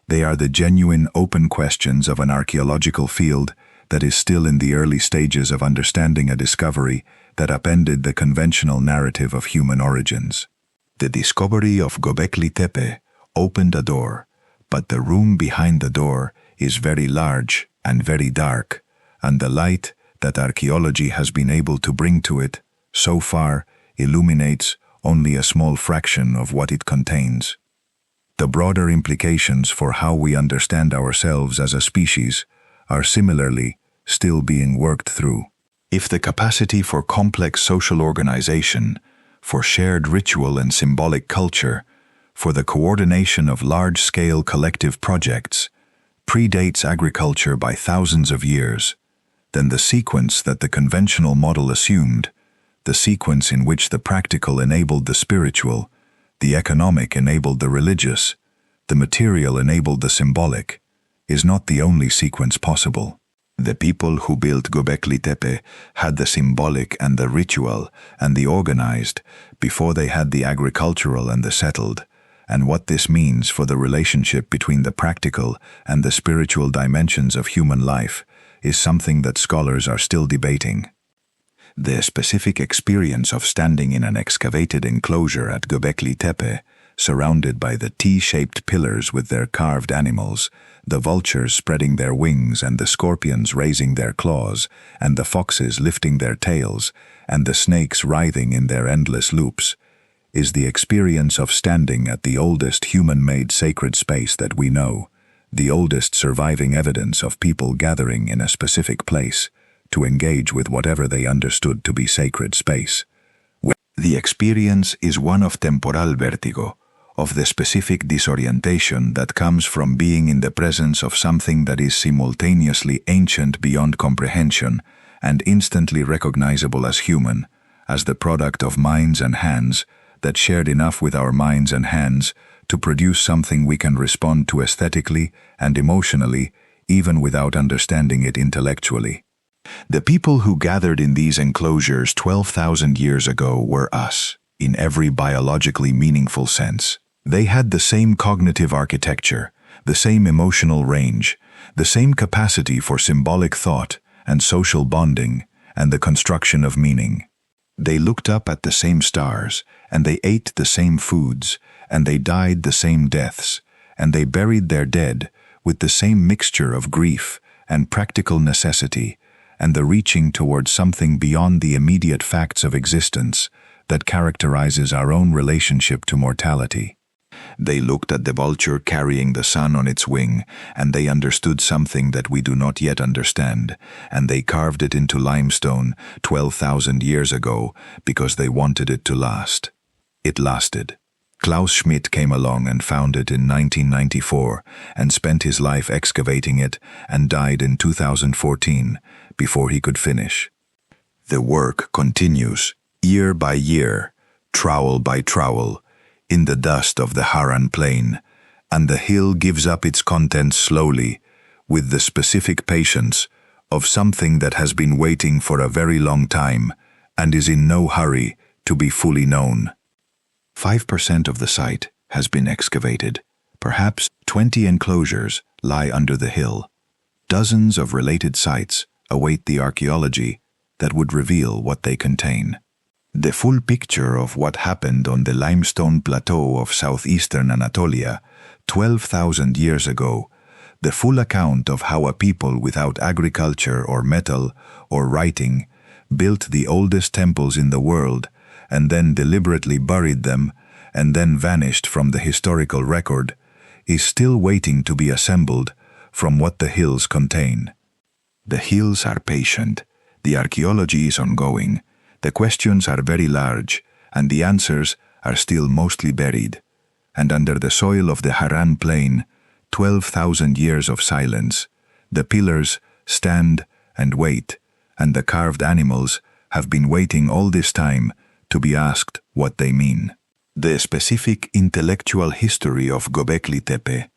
[SPEAKER 1] They are the genuine open questions of an archaeological field that is still in the early stages of understanding a discovery that upended the conventional narrative of human origins. The discovery of Göbekli Tepe opened a door, but the room behind the door is very large and very dark, and the light that archaeology has been able to bring to it, so far, illuminates only a small fraction of what it contains. The broader implications for how we understand ourselves as a species are similarly still being worked through. If the capacity for complex social organization, for shared ritual and symbolic culture, for the coordination of large-scale collective projects, predates agriculture by thousands of years, then the sequence that the conventional model assumed, the sequence in which the practical enabled the spiritual, the economic enabled the religious, the material enabled the symbolic, is not the only sequence possible. The people who built Göbekli Tepe had the symbolic and the ritual and the organized before they had the agricultural and the settled, and what this means for the relationship between the practical and the spiritual dimensions of human life is something that scholars are still debating. The specific experience of standing in an excavated enclosure at Göbekli Tepe, surrounded by the T-shaped pillars with their carved animals, the vultures spreading their wings and the scorpions raising their claws, and the foxes lifting their tails, and the snakes writhing in their endless loops, is the experience of standing at the oldest human-made sacred space that we know, the oldest surviving evidence of people gathering in a specific place to engage with whatever they understood to be sacred space. The experience is one of temporal vertigo, of the specific disorientation that comes from being in the presence of something that is simultaneously ancient beyond comprehension and instantly recognizable as human, as the product of minds and hands that shared enough with our minds and hands to produce something we can respond to aesthetically and emotionally, even without understanding it intellectually. The people who gathered in these enclosures 12,000 years ago were us, in every biologically meaningful sense. They had the same cognitive architecture, the same emotional range, the same capacity for symbolic thought and social bonding and the construction of meaning. They looked up at the same stars, and they ate the same foods, and they died the same deaths, and they buried their dead with the same mixture of grief and practical necessity, and the reaching towards something beyond the immediate facts of existence that characterizes our own relationship to mortality. They looked at the vulture carrying the sun on its wing, and they understood something that we do not yet understand, and they carved it into limestone 12,000 years ago because they wanted it to last. It lasted. Klaus Schmidt came along and found it in 1994 and spent his life excavating it and died in 2014 before he could finish. The work continues, year by year, trowel by trowel, in the dust of the Harran Plain, and the hill gives up its contents slowly, with the specific patience of something that has been waiting for a very long time and is in no hurry to be fully known. 5% of the site has been excavated. Perhaps 20 enclosures lie under the hill. Dozens of related sites await the archaeology that would reveal what they contain. The full picture of what happened on the limestone plateau of southeastern Anatolia 12,000 years ago, the full account of how a people without agriculture or metal or writing built the oldest temples in the world and then deliberately buried them and then vanished from the historical record, is still waiting to be assembled from what the hills contain. The hills are patient, the archaeology is ongoing, the questions are very large, and the answers are still mostly buried. And under the soil of the Harran Plain, 12,000 years of silence, the pillars stand and wait, and the carved animals have been waiting all this time to be asked what they mean. The specific intellectual history of Göbekli Tepe,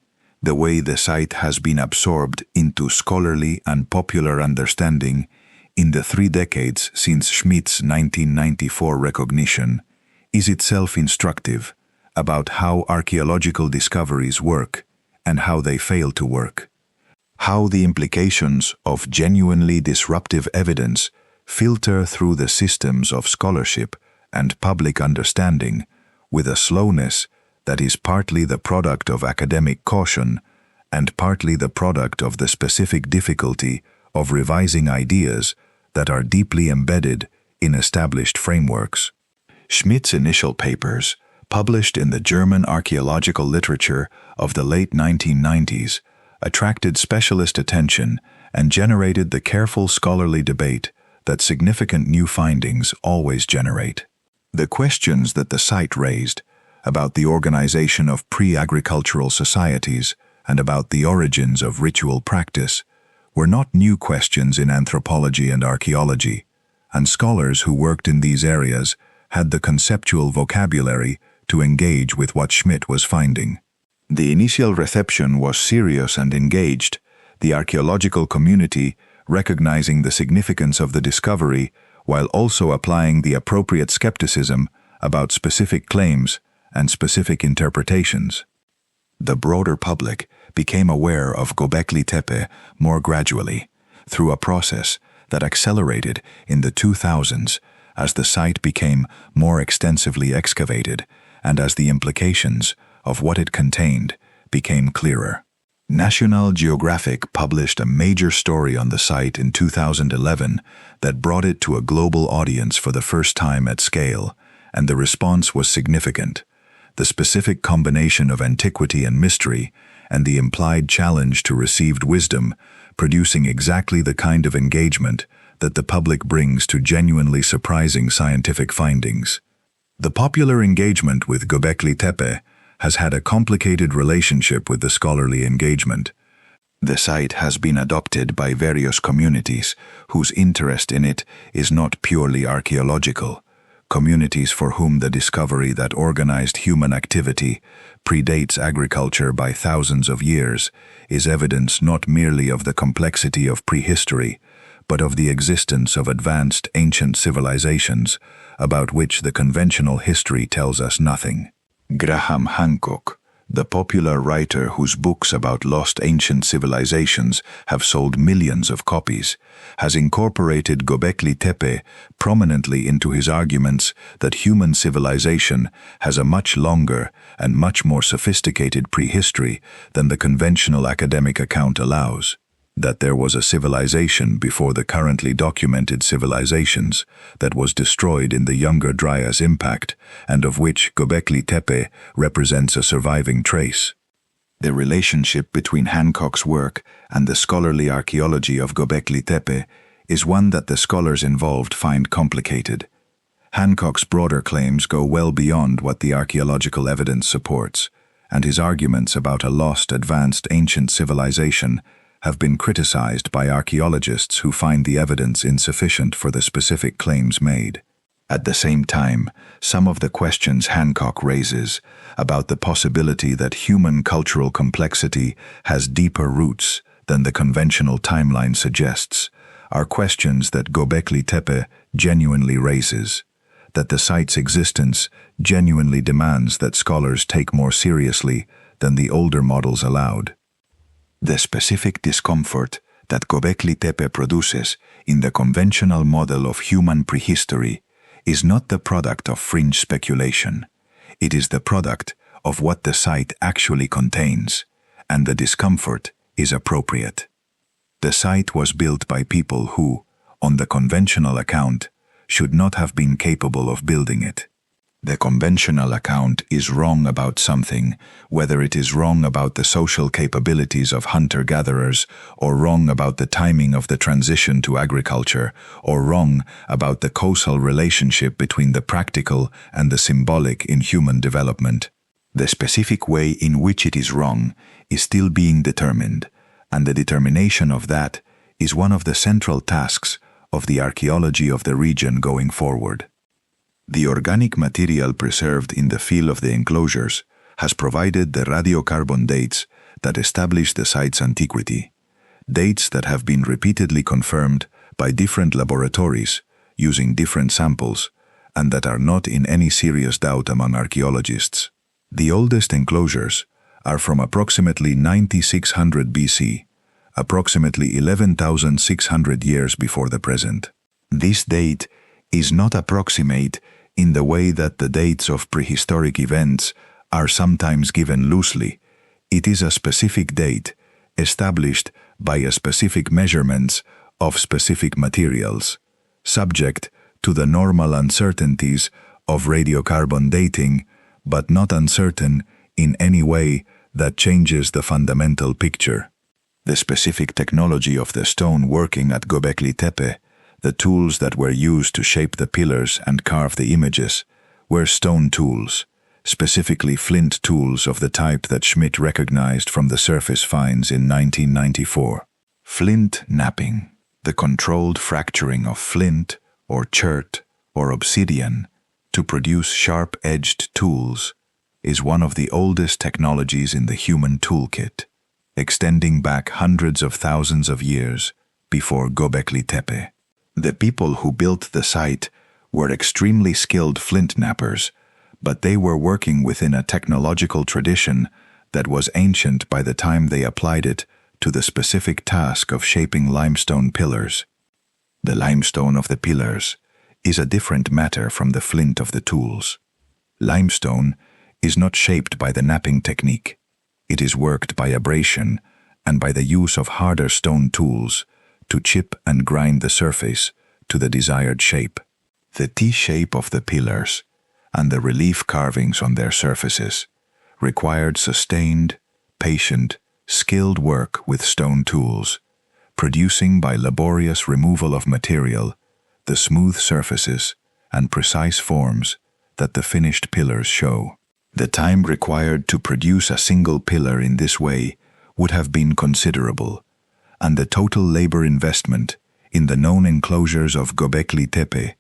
[SPEAKER 1] the way the site has been absorbed into scholarly and popular understanding in the 3 decades since Schmidt's 1994 recognition, is itself instructive about how archaeological discoveries work and how they fail to work. how the implications of genuinely disruptive evidence filter through the systems of scholarship and public understanding with a slowness that is partly the product of academic caution and partly the product of the specific difficulty of revising ideas that are deeply embedded in established frameworks. Schmidt's initial papers, published in the German archaeological literature of the late 1990s, attracted specialist attention and generated the careful scholarly debate that significant new findings always generate. The questions that the site raised about the organization of pre-agricultural societies and about the origins of ritual practice were not new questions in anthropology and archaeology, and scholars who worked in these areas had the conceptual vocabulary to engage with what Schmidt was finding. The initial reception was serious and engaged, the archaeological community recognizing the significance of the discovery while also applying the appropriate skepticism about specific claims and specific interpretations. The broader public became aware of Göbekli Tepe more gradually, through a process that accelerated in the 2000s as the site became more extensively excavated and as the implications of what it contained became clearer. National Geographic published a major story on the site in 2011 that brought it to a global audience for the first time at scale, and the response was significant. The specific combination of antiquity and mystery and the implied challenge to received wisdom, producing exactly the kind of engagement that the public brings to genuinely surprising scientific findings. The popular engagement with Göbekli Tepe has had a complicated relationship with the scholarly engagement. The site has been adopted by various communities whose interest in it is not purely archaeological, communities for whom the discovery that organized human activity predates agriculture by thousands of years is evidence not merely of the complexity of prehistory, but of the existence of advanced ancient civilizations about which the conventional history tells us nothing. Graham Hancock, the popular writer whose books about lost ancient civilizations have sold millions of copies, has incorporated Göbekli Tepe prominently into his arguments that human civilization has a much longer and much more sophisticated prehistory than the conventional academic account allows. That there was a civilization before the currently documented civilizations that was destroyed in the Younger Dryas impact, and of which Göbekli Tepe represents a surviving trace. The relationship between Hancock's work and the scholarly archaeology of Göbekli Tepe is one that the scholars involved find complicated. Hancock's broader claims go well beyond what the archaeological evidence supports, and his arguments about a lost advanced ancient civilization have been criticized by archaeologists who find the evidence insufficient for the specific claims made. At the same time, some of the questions Hancock raises about the possibility that human cultural complexity has deeper roots than the conventional timeline suggests are questions that Göbekli Tepe genuinely raises, that the site's existence genuinely demands that scholars take more seriously than the older models allowed. The specific discomfort that Göbekli Tepe produces in the conventional model of human prehistory is not the product of fringe speculation. It is the product of what the site actually contains, and the discomfort is appropriate. The site was built by people who, on the conventional account, should not have been capable of building it. The conventional account is wrong about something, whether it is wrong about the social capabilities of hunter-gatherers, or wrong about the timing of the transition to agriculture, or wrong about the causal relationship between the practical and the symbolic in human development. The specific way in which it is wrong is still being determined, and the determination of that is one of the central tasks of the archaeology of the region going forward. The organic material preserved in the fill of the enclosures has provided the radiocarbon dates that establish the site's antiquity, dates that have been repeatedly confirmed by different laboratories using different samples and that are not in any serious doubt among archaeologists. The oldest enclosures are from approximately 9600 BC, approximately 11,600 years before the present. This date is not approximate in the way that the dates of prehistoric events are sometimes given loosely. It is a specific date, established by a specific measurements of specific materials, subject to the normal uncertainties of radiocarbon dating, but not uncertain in any way that changes the fundamental picture. The specific technology of the stone working at Göbekli Tepe, the tools that were used to shape the pillars and carve the images, were stone tools, specifically flint tools of the type that Schmidt recognized from the surface finds in 1994. Flint knapping, the controlled fracturing of flint or chert or obsidian to produce sharp-edged tools, is one of the oldest technologies in the human toolkit, extending back hundreds of thousands of years before Göbekli Tepe. The people who built the site were extremely skilled flint knappers, but they were working within a technological tradition that was ancient by the time they applied it to the specific task of shaping limestone pillars. The limestone of the pillars is a different matter from the flint of the tools. Limestone is not shaped by the knapping technique. It is worked by abrasion and by the use of harder stone tools to chip and grind the surface to the desired shape. The T-shape of the pillars and the relief carvings on their surfaces required sustained, patient, skilled work with stone tools, producing by laborious removal of material the smooth surfaces and precise forms that the finished pillars show. The time required to produce a single pillar in this way would have been considerable, and the total labor investment in the known enclosures of Göbekli Tepe,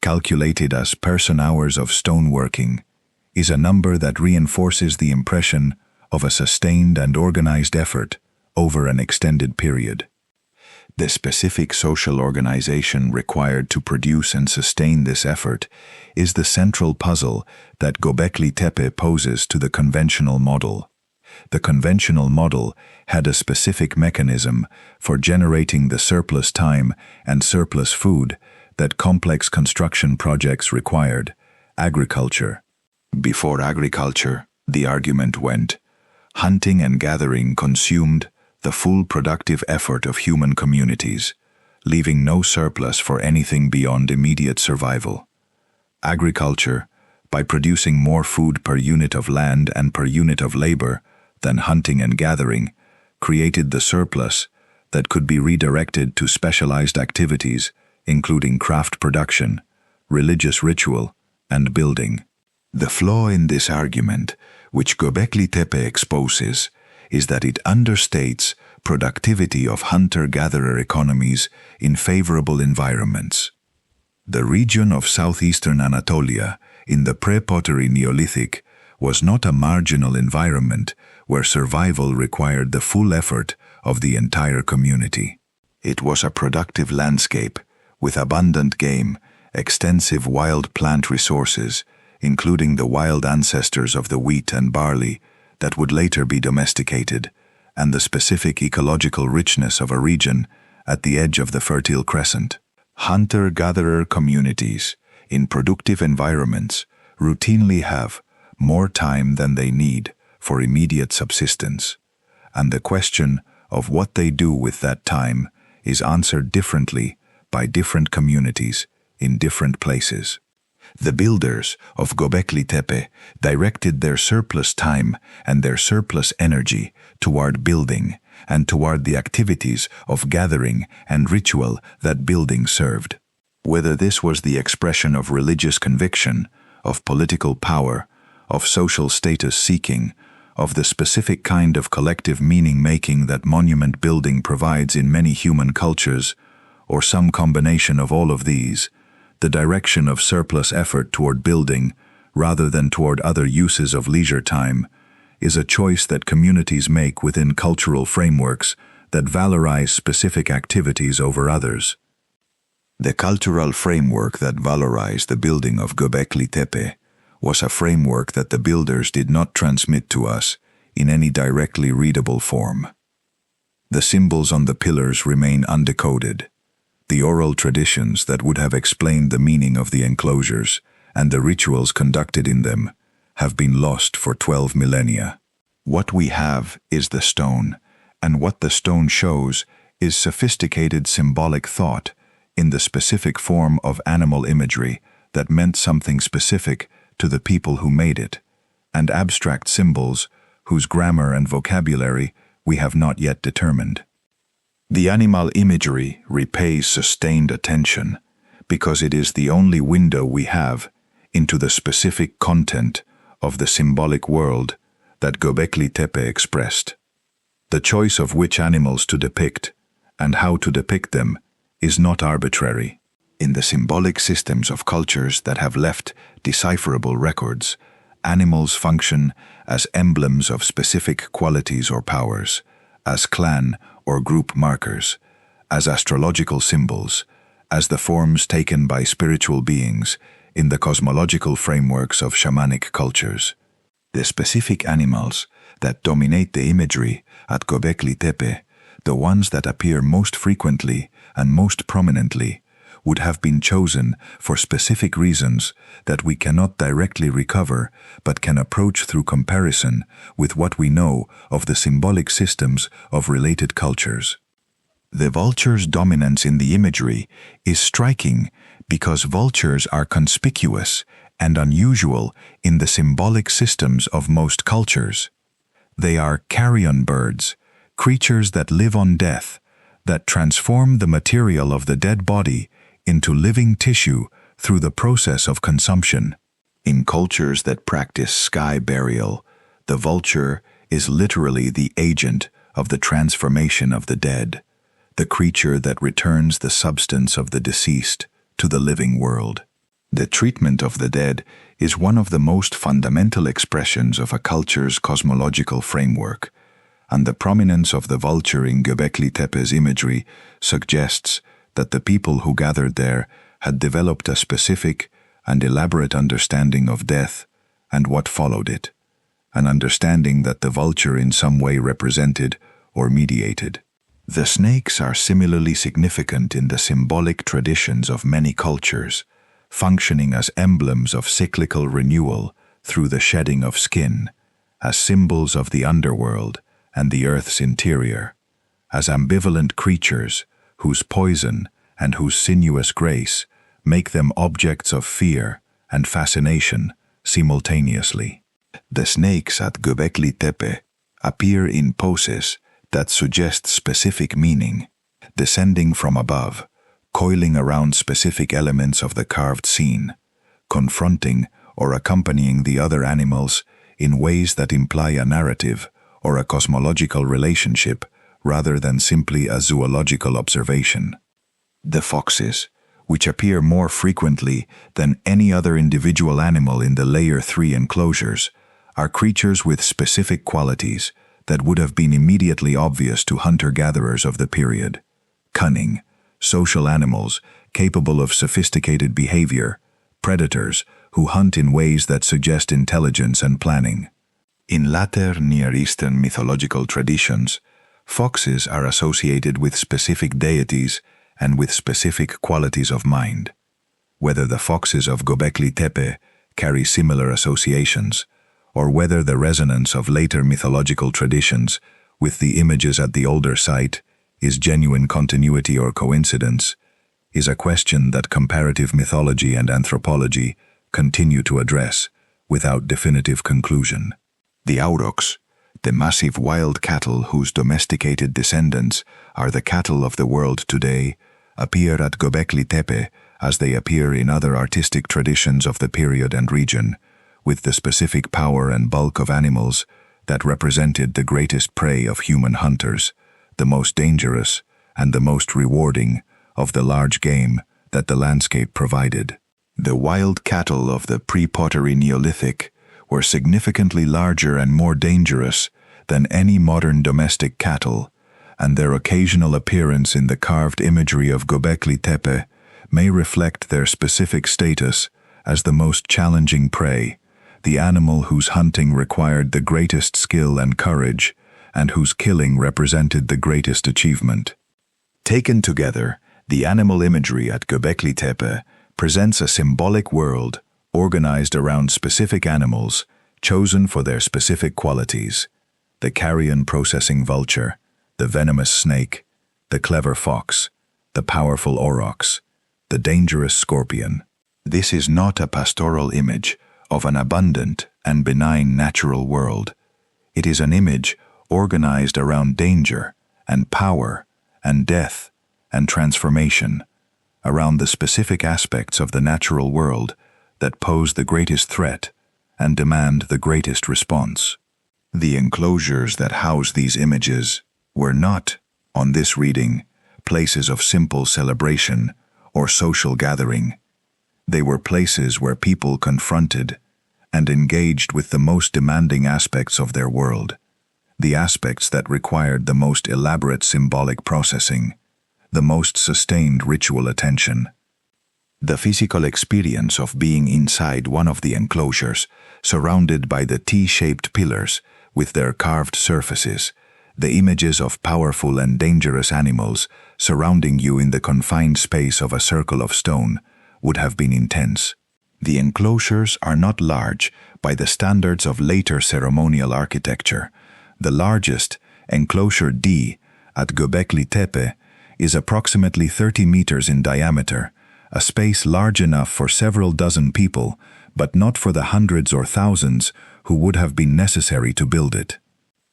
[SPEAKER 1] calculated as person-hours of stoneworking, is a number that reinforces the impression of a sustained and organized effort over an extended period. The specific social organization required to produce and sustain this effort is the central puzzle that Göbekli Tepe poses to the conventional model. The conventional model had a specific mechanism for generating the surplus time and surplus food that complex construction projects required: agriculture. Before agriculture, the argument went, hunting and gathering consumed the full productive effort of human communities, leaving no surplus for anything beyond immediate survival. Agriculture, by producing more food per unit of land and per unit of labor than hunting and gathering, created the surplus that could be redirected to specialized activities, including craft production, religious ritual, and building. The flaw in this argument, which Göbekli Tepe exposes, is that it understates productivity of hunter-gatherer economies in favorable environments. The region of southeastern Anatolia in the pre-pottery Neolithic was not a marginal environment where survival required the full effort of the entire community. It was a productive landscape with abundant game, extensive wild plant resources, including the wild ancestors of the wheat and barley that would later be domesticated, and the specific ecological richness of a region at the edge of the Fertile Crescent. Hunter-gatherer communities in productive environments routinely have more time than they need for immediate subsistence, and the question of what they do with that time is answered differently by different communities in different places. The builders of Göbekli Tepe directed their surplus time and their surplus energy toward building and toward the activities of gathering and ritual that building served. Whether this was the expression of religious conviction, of political power, of social status seeking, of the specific kind of collective meaning-making that monument building provides in many human cultures, or some combination of all of these, the direction of surplus effort toward building, rather than toward other uses of leisure time, is a choice that communities make within cultural frameworks that valorize specific activities over others. The cultural framework that valorized the building of Göbekli Tepe was a framework that the builders did not transmit to us in any directly readable form. The symbols on the pillars remain undecoded. The oral traditions that would have explained the meaning of the enclosures and the rituals conducted in them have been lost for 12 millennia. What we have is the stone, and what the stone shows is sophisticated symbolic thought in the specific form of animal imagery that meant something specific to the people who made it, and abstract symbols whose grammar and vocabulary we have not yet determined. The animal imagery repays sustained attention because it is the only window we have into the specific content of the symbolic world that Göbekli Tepe expressed. The choice of which animals to depict and how to depict them is not arbitrary. In the symbolic systems of cultures that have left decipherable records, animals function as emblems of specific qualities or powers, as clan or group markers, as astrological symbols, as the forms taken by spiritual beings in the cosmological frameworks of shamanic cultures. The specific animals that dominate the imagery at Göbekli Tepe, the ones that appear most frequently and most prominently, would have been chosen for specific reasons that we cannot directly recover but can approach through comparison with what we know of the symbolic systems of related cultures. The vulture's dominance in the imagery is striking because vultures are conspicuous and unusual in the symbolic systems of most cultures. They are carrion birds, creatures that live on death, that transform the material of the dead body into living tissue through the process of consumption. In cultures that practice sky burial, the vulture is literally the agent of the transformation of the dead, the creature that returns the substance of the deceased to the living world. The treatment of the dead is one of the most fundamental expressions of a culture's cosmological framework, and the prominence of the vulture in Göbekli Tepe's imagery suggests that the people who gathered there had developed a specific and elaborate understanding of death and what followed it, an understanding that the vulture in some way represented or mediated. The snakes are similarly significant in the symbolic traditions of many cultures, functioning as emblems of cyclical renewal through the shedding of skin, as symbols of the underworld and the earth's interior, as ambivalent creatures whose poison and whose sinuous grace make them objects of fear and fascination simultaneously. The snakes at Göbekli Tepe appear in poses that suggest specific meaning, descending from above, coiling around specific elements of the carved scene, confronting or accompanying the other animals in ways that imply a narrative or a cosmological relationship rather than simply a zoological observation. The foxes, which appear more frequently than any other individual animal in the Layer 3 enclosures, are creatures with specific qualities that would have been immediately obvious to hunter-gatherers of the period. Cunning, social animals capable of sophisticated behavior, predators who hunt in ways that suggest intelligence and planning. In later Near Eastern mythological traditions, foxes are associated with specific deities and with specific qualities of mind. Whether the foxes of Göbekli Tepe carry similar associations, or whether the resonance of later mythological traditions with the images at the older site is genuine continuity or coincidence, is a question that comparative mythology and anthropology continue to address without definitive conclusion. The aurochs, the massive wild cattle whose domesticated descendants are the cattle of the world today, appear at Göbekli Tepe as they appear in other artistic traditions of the period and region, with the specific power and bulk of animals that represented the greatest prey of human hunters, the most dangerous and the most rewarding of the large game that the landscape provided. The wild cattle of the pre-pottery Neolithic were significantly larger and more dangerous than any modern domestic cattle, and their occasional appearance in the carved imagery of Göbekli Tepe may reflect their specific status as the most challenging prey, the animal whose hunting required the greatest skill and courage, and whose killing represented the greatest achievement. Taken together, the animal imagery at Göbekli Tepe presents a symbolic world organized around specific animals chosen for their specific qualities: the carrion processing vulture, the venomous snake, the clever fox, the powerful aurochs, the dangerous scorpion. This is not a pastoral image of an abundant and benign natural world. It is an image organized around danger and power and death and transformation, around the specific aspects of the natural world that pose the greatest threat and demand the greatest response. The enclosures that house these images were not, on this reading, places of simple celebration or social gathering. They were places where people confronted and engaged with the most demanding aspects of their world, the aspects that required the most elaborate symbolic processing, the most sustained ritual attention. The physical experience of being inside one of the enclosures, surrounded by the T-shaped pillars with their carved surfaces, the images of powerful and dangerous animals surrounding you in the confined space of a circle of stone, would have been intense. The enclosures are not large by the standards of later ceremonial architecture. The largest, enclosure D, at Göbekli Tepe, is approximately 30 meters in diameter, a space large enough for several dozen people, but not for the hundreds or thousands who would have been necessary to build it.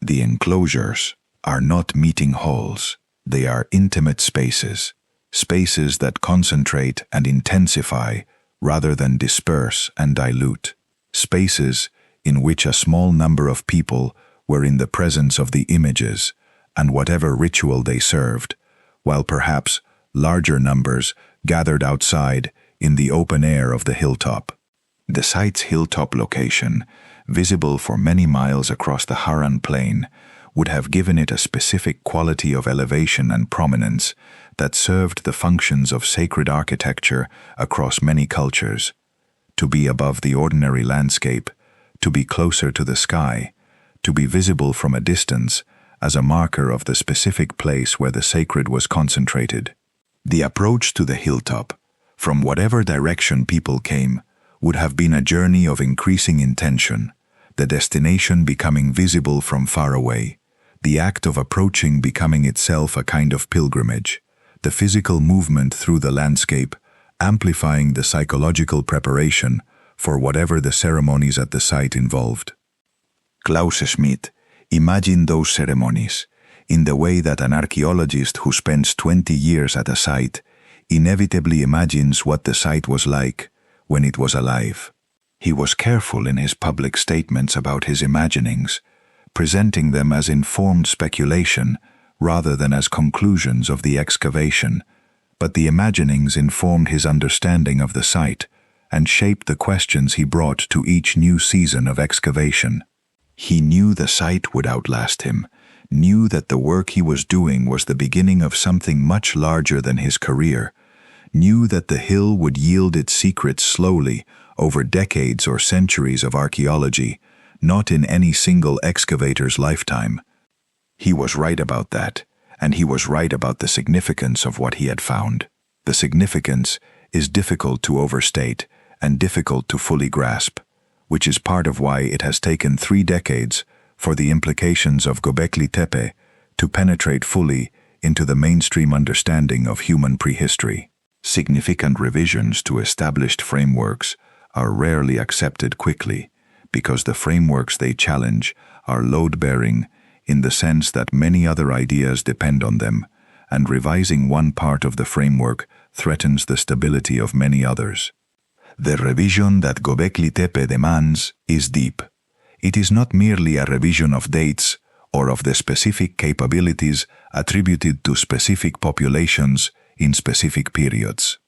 [SPEAKER 1] The enclosures are not meeting halls. They are intimate spaces, spaces that concentrate and intensify rather than disperse and dilute, spaces in which a small number of people were in the presence of the images and whatever ritual they served, while perhaps larger numbers gathered outside in the open air of the hilltop. The site's hilltop location, visible for many miles across the Harran Plain, would have given it a specific quality of elevation and prominence that served the functions of sacred architecture across many cultures. To be above the ordinary landscape, to be closer to the sky, to be visible from a distance as a marker of the specific place where the sacred was concentrated. The approach to the hilltop, from whatever direction people came, would have been a journey of increasing intention, the destination becoming visible from far away, the act of approaching becoming itself a kind of pilgrimage, the physical movement through the landscape amplifying the psychological preparation for whatever the ceremonies at the site involved. Klaus Schmidt imagined those ceremonies in the way that an archaeologist who spends 20 years at a site inevitably imagines what the site was like when it was alive. He was careful in his public statements about his imaginings, presenting them as informed speculation rather than as conclusions of the excavation, but the imaginings informed his understanding of the site and shaped the questions he brought to each new season of excavation. He knew the site would outlast him, knew that the work he was doing was the beginning of something much larger than his career, knew that the hill would yield its secrets slowly over decades or centuries of archaeology, not in any single excavator's lifetime. He was right about that, and he was right about the significance of what he had found. The significance is difficult to overstate and difficult to fully grasp, which is part of why it has taken 3 decades for the implications of Göbekli Tepe to penetrate fully into the mainstream understanding of human prehistory. Significant revisions to established frameworks are rarely accepted quickly, because the frameworks they challenge are load-bearing in the sense that many other ideas depend on them, and revising one part of the framework threatens the stability of many others. The revision that Göbekli Tepe demands is deep. It is not merely a revision of dates or of the specific capabilities attributed to specific populations in specific periods.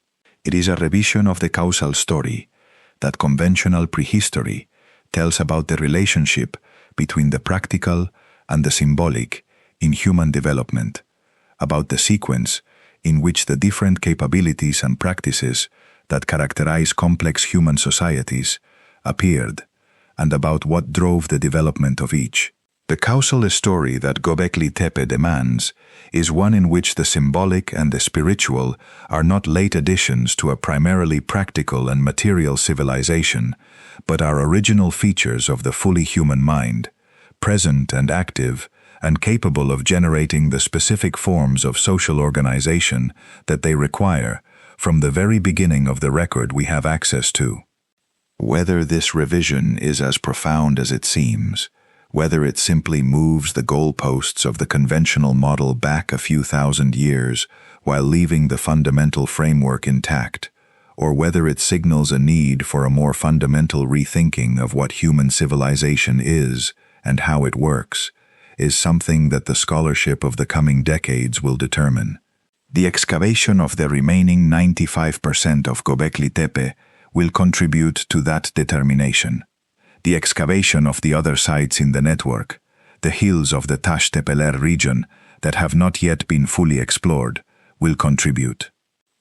[SPEAKER 1] It is a revision of the causal story that conventional prehistory tells about the relationship between the practical and the symbolic in human development, about the sequence in which the different capabilities and practices that characterize complex human societies appeared, and about what drove the development of each. The causal story that Göbekli Tepe demands is one in which the symbolic and the spiritual are not late additions to a primarily practical and material civilization, but are original features of the fully human mind, present and active, and capable of generating the specific forms of social organization that they require from the very beginning of the record we have access to. Whether this revision is as profound as it seems, whether it simply moves the goalposts of the conventional model back a few thousand years while leaving the fundamental framework intact, or whether it signals a need for a more fundamental rethinking of what human civilization is and how it works, is something that the scholarship of the coming decades will determine. The excavation of the remaining 95% of Göbekli Tepe will contribute to that determination. The excavation of the other sites in the network, the hills of the Taş Tepeler region that have not yet been fully explored, will contribute.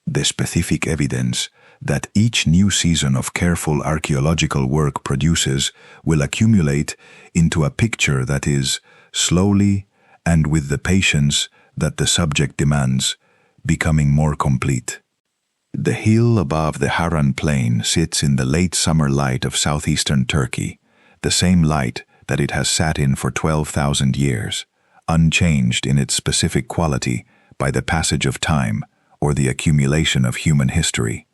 [SPEAKER 1] The specific evidence that each new season of careful archaeological work produces will accumulate into a picture that is, slowly and with the patience that the subject demands, becoming more complete. The hill above the Harran Plain sits in the late summer light of southeastern Turkey, the same light that it has sat in for 12,000 years, unchanged in its specific quality by the passage of time or the accumulation of human history.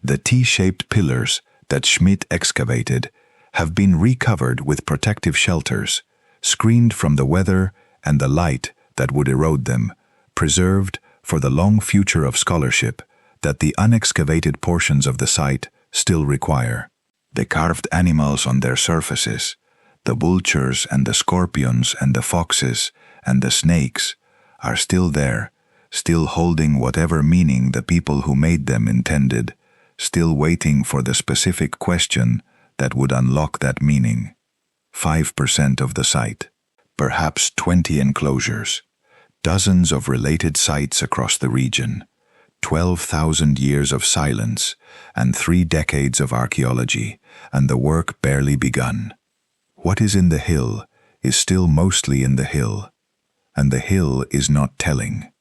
[SPEAKER 1] The T-shaped pillars that Schmidt excavated have been recovered with protective shelters, screened from the weather and the light that would erode them, preserved for the long future of scholarship that the unexcavated portions of the site still require. The carved animals on their surfaces, the vultures and the scorpions and the foxes and the snakes, are still there, still holding whatever meaning the people who made them intended, still waiting for the specific question that would unlock that meaning. 5% of the site, perhaps 20 enclosures, dozens of related sites across the region, 12,000 years of silence, and 3 decades of archaeology, and the work barely begun. What is in the hill is still mostly in the hill, and the hill is not telling.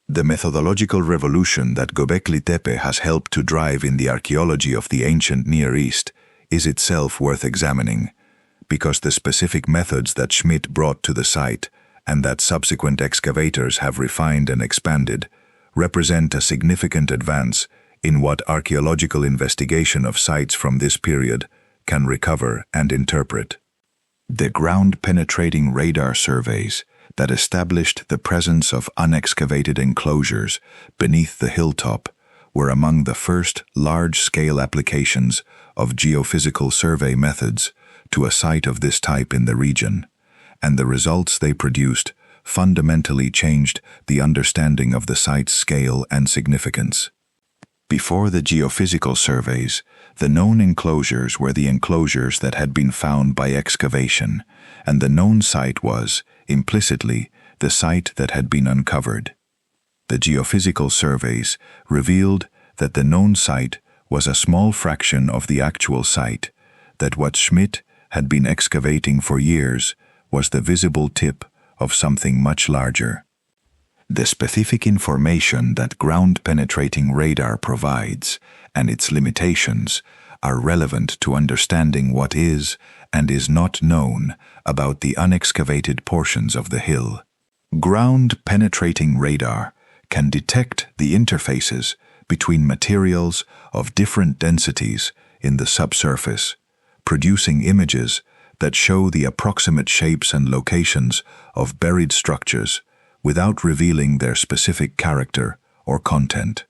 [SPEAKER 1] The methodological revolution that Göbekli Tepe has helped to drive in the archaeology of the ancient Near East is itself worth examining, because the specific methods that Schmidt brought to the site and that subsequent excavators have refined and expanded represent a significant advance in what archaeological investigation of sites from this period can recover and interpret. The ground-penetrating radar surveys that established the presence of unexcavated enclosures beneath the hilltop were among the first large-scale applications of geophysical survey methods to a site of this type in the region, and the results they produced fundamentally changed the understanding of the site's scale and significance. Before the geophysical surveys, the known enclosures were the enclosures that had been found by excavation, and the known site was, implicitly, the site that had been uncovered. The geophysical surveys revealed that the known site was a small fraction of the actual site, that what Schmidt had been excavating for years was the visible tip of something much larger. The specific information that ground-penetrating radar provides and its limitations are relevant to understanding what is and is not known about the unexcavated portions of the hill. Ground-penetrating radar can detect the interfaces between materials of different densities in the subsurface, producing images that show the approximate shapes and locations of buried structures without revealing their specific character or content.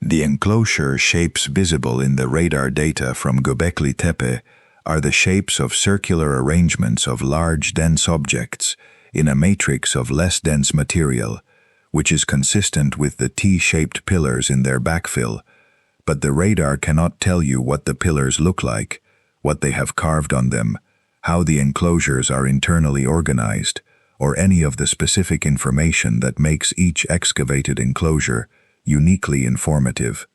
[SPEAKER 1] The enclosure shapes visible in the radar data from Göbekli Tepe are the shapes of circular arrangements of large dense objects in a matrix of less dense material, which is consistent with the T-shaped pillars in their backfill, but the radar cannot tell you what the pillars look like, what they have carved on them, how the enclosures are internally organized, or any of the specific information that makes each excavated enclosure uniquely informative.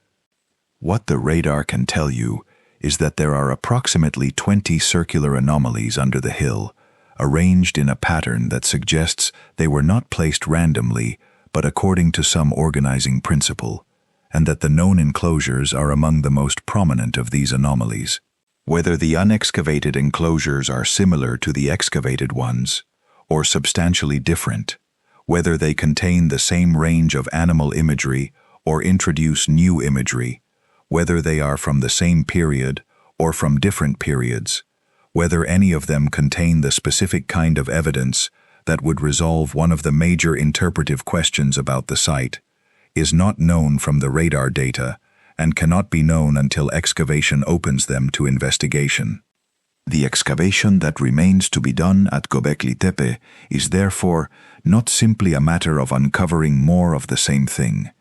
[SPEAKER 1] What the radar can tell you is that there are approximately 20 circular anomalies under the hill, arranged in a pattern that suggests they were not placed randomly, but according to some organizing principle, and that the known enclosures are among the most prominent of these anomalies. Whether the unexcavated enclosures are similar to the excavated ones, or substantially different, whether they contain the same range of animal imagery or introduce new imagery, whether they are from the same period or from different periods, whether any of them contain the specific kind of evidence that would resolve one of the major interpretive questions about the site, is not known from the radar data and cannot be known until excavation opens them to investigation. The excavation that remains to be done at Göbekli Tepe is therefore not simply a matter of uncovering more of the same thing.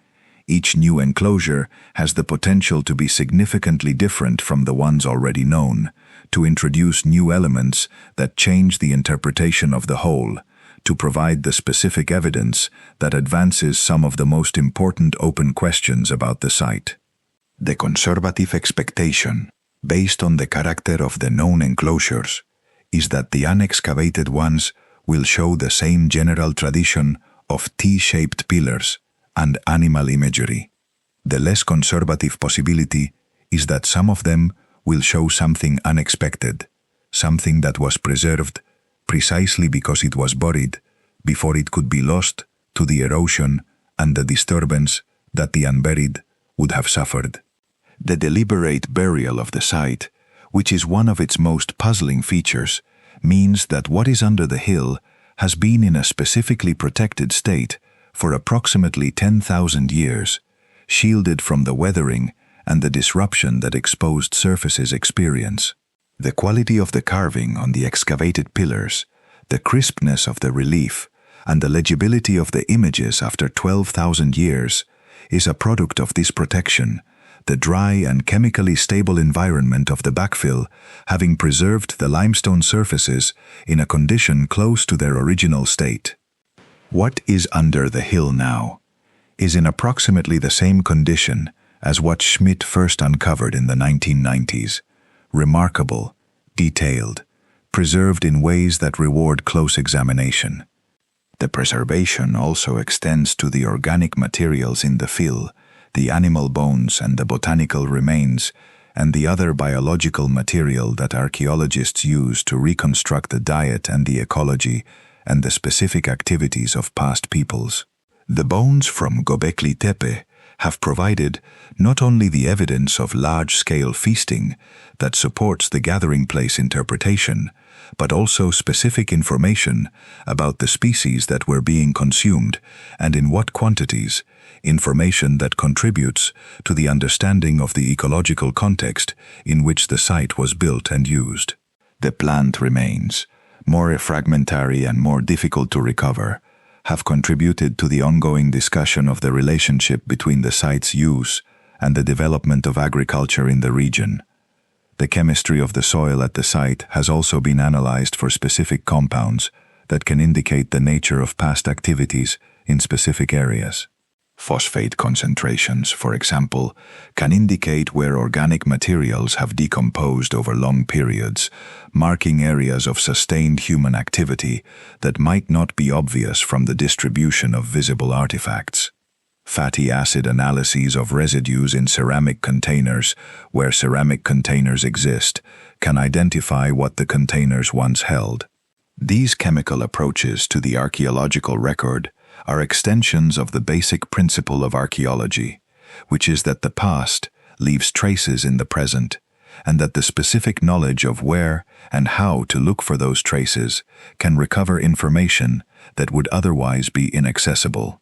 [SPEAKER 1] Each new enclosure has the potential to be significantly different from the ones already known, to introduce new elements that change the interpretation of the whole, to provide the specific evidence that advances some of the most important open questions about the site. The conservative expectation, based on the character of the known enclosures, is that the unexcavated ones will show the same general tradition of T-shaped pillars and animal imagery. The less conservative possibility is that some of them will show something unexpected, something that was preserved precisely because it was buried before it could be lost to the erosion and the disturbance that the unburied would have suffered. The deliberate burial of the site, which is one of its most puzzling features, means that what is under the hill has been in a specifically protected state for approximately 10,000 years, shielded from the weathering and the disruption that exposed surfaces experience. The quality of the carving on the excavated pillars, the crispness of the relief, and the legibility of the images after 12,000 years is a product of this protection, the dry and chemically stable environment of the backfill having preserved the limestone surfaces in a condition close to their original state. What is under the hill now is in approximately the same condition as what Schmidt first uncovered in the 1990s, remarkable, detailed, preserved in ways that reward close examination. The preservation also extends to the organic materials in the fill, the animal bones and the botanical remains, and the other biological material that archaeologists use to reconstruct the diet and the ecology and the specific activities of past peoples. The bones from Göbekli Tepe have provided not only the evidence of large-scale feasting that supports the gathering place interpretation, but also specific information about the species that were being consumed and in what quantities, information that contributes to the understanding of the ecological context in which the site was built and used. The plant remains, more fragmentary and more difficult to recover, have contributed to the ongoing discussion of the relationship between the site's use and the development of agriculture in the region. The chemistry of the soil at the site has also been analyzed for specific compounds that can indicate the nature of past activities in specific areas. Phosphate concentrations, for example, can indicate where organic materials have decomposed over long periods, marking areas of sustained human activity that might not be obvious from the distribution of visible artifacts. Fatty acid analyses of residues in ceramic containers, where ceramic containers exist, can identify what the containers once held. These chemical approaches to the archaeological record are extensions of the basic principle of archaeology, which is that the past leaves traces in the present, and that the specific knowledge of where and how to look for those traces can recover information that would otherwise be inaccessible.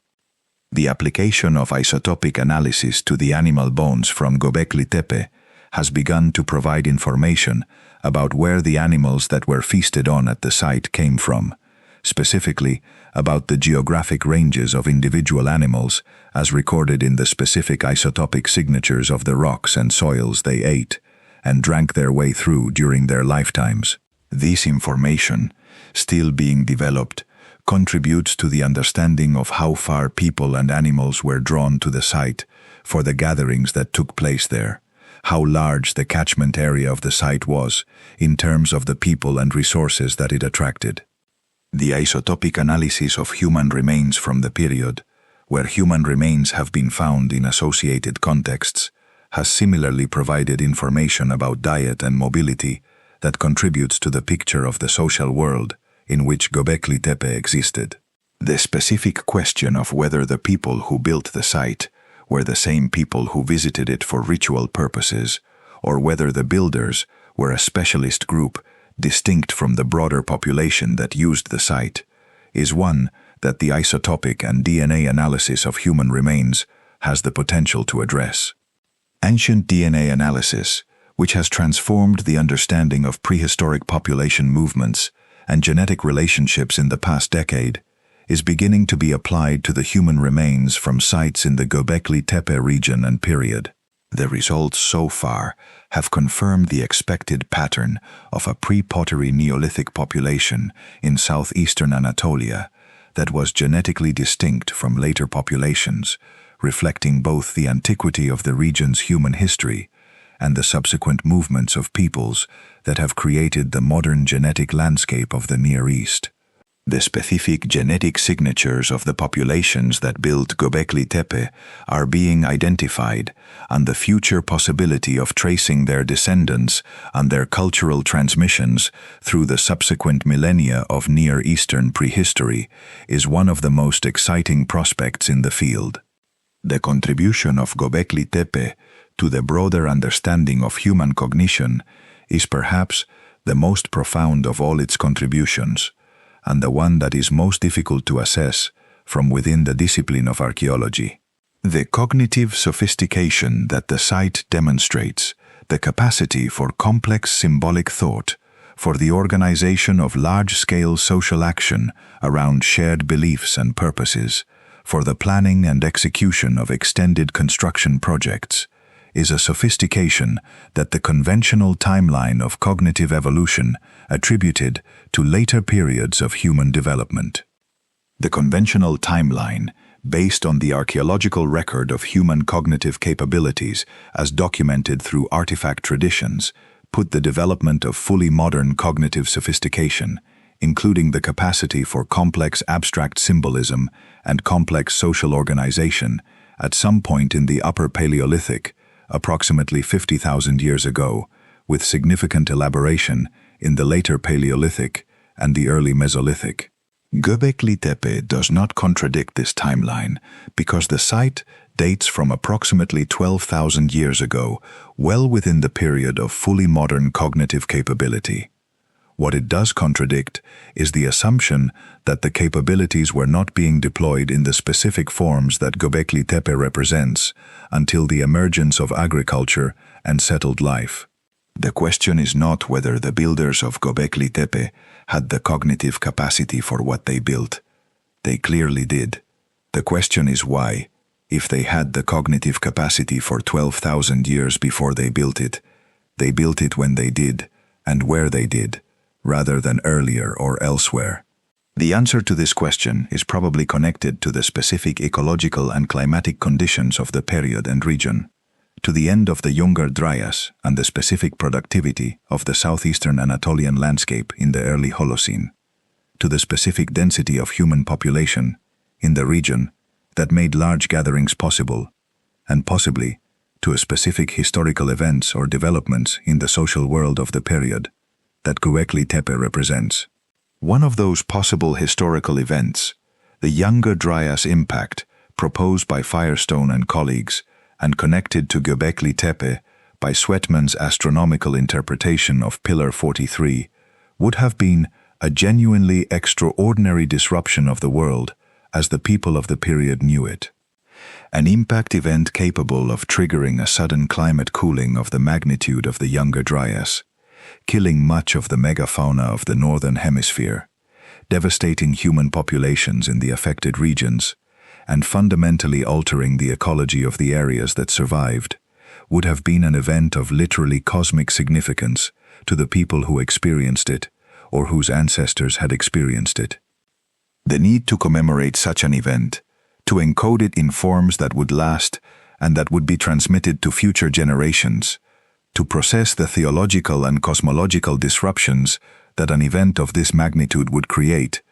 [SPEAKER 1] The application of isotopic analysis to the animal bones from Göbekli Tepe has begun to provide information about where the animals that were feasted on at the site came from, specifically about the geographic ranges of individual animals as recorded in the specific isotopic signatures of the rocks and soils they ate and drank their way through during their lifetimes. This information, still being developed, contributes to the understanding of how far people and animals were drawn to the site for the gatherings that took place there, how large the catchment area of the site was in terms of the people and resources that it attracted. The isotopic analysis of human remains from the period, where human remains have been found in associated contexts, has similarly provided information about diet and mobility that contributes to the picture of the social world in which Göbekli Tepe existed. The specific question of whether the people who built the site were the same people who visited it for ritual purposes, or whether the builders were a specialist group distinct from the broader population that used the site, is one that the isotopic and DNA analysis of human remains has the potential to address. Ancient DNA analysis, which has transformed the understanding of prehistoric population movements and genetic relationships in the past decade, is beginning to be applied to the human remains from sites in the Göbekli Tepe region and period. The results so far have confirmed the expected pattern of a pre-pottery Neolithic population in southeastern Anatolia that was genetically distinct from later populations, reflecting both the antiquity of the region's human history and the subsequent movements of peoples that have created the modern genetic landscape of the Near East. The specific genetic signatures of the populations that built Göbekli Tepe are being identified, and the future possibility of tracing their descendants and their cultural transmissions through the subsequent millennia of Near Eastern prehistory is one of the most exciting prospects in the field. The contribution of Göbekli Tepe to the broader understanding of human cognition is perhaps the most profound of all its contributions, and the one that is most difficult to assess from within the discipline of archaeology. The cognitive sophistication that the site demonstrates, the capacity for complex symbolic thought, for the organization of large-scale social action around shared beliefs and purposes, for the planning and execution of extended construction projects, is a sophistication that the conventional timeline of cognitive evolution attributed to later periods of human development. The conventional timeline, based on the archaeological record of human cognitive capabilities as documented through artifact traditions, put the development of fully modern cognitive sophistication, including the capacity for complex abstract symbolism and complex social organization, at some point in the Upper Paleolithic, approximately 50,000 years ago, with significant elaboration in the later Paleolithic and the early Mesolithic. Göbekli Tepe does not contradict this timeline because the site dates from approximately 12,000 years ago, well within the period of fully modern cognitive capability. What it does contradict is the assumption that the capabilities were not being deployed in the specific forms that Göbekli Tepe represents until the emergence of agriculture and settled life. The question is not whether the builders of Göbekli Tepe had the cognitive capacity for what they built. They clearly did. The question is why, if they had the cognitive capacity for 12,000 years before they built it when they did, and where they did, rather than earlier or elsewhere. The answer to this question is probably connected to the specific ecological and climatic conditions of the period and region, to the end of the Younger Dryas and the specific productivity of the southeastern Anatolian landscape in the early Holocene, to the specific density of human population in the region that made large gatherings possible, and possibly to a specific historical events or developments in the social world of the period that Göbekli Tepe represents. One of those possible historical events, the Younger Dryas impact proposed by Firestone and colleagues and connected to Göbekli Tepe by Sweatman's astronomical interpretation of Pillar 43, would have been a genuinely extraordinary disruption of the world as the people of the period knew it. An impact event capable of triggering a sudden climate cooling of the magnitude of the Younger Dryas, killing much of the megafauna of the northern hemisphere, devastating human populations in the affected regions, and fundamentally altering the ecology of the areas that survived, would have been an event of literally cosmic significance to the people who experienced it or whose ancestors had experienced it. The need to commemorate such an event, to encode it in forms that would last and that would be transmitted to future generations, To process the theological and cosmological disruptions that an event of this magnitude would create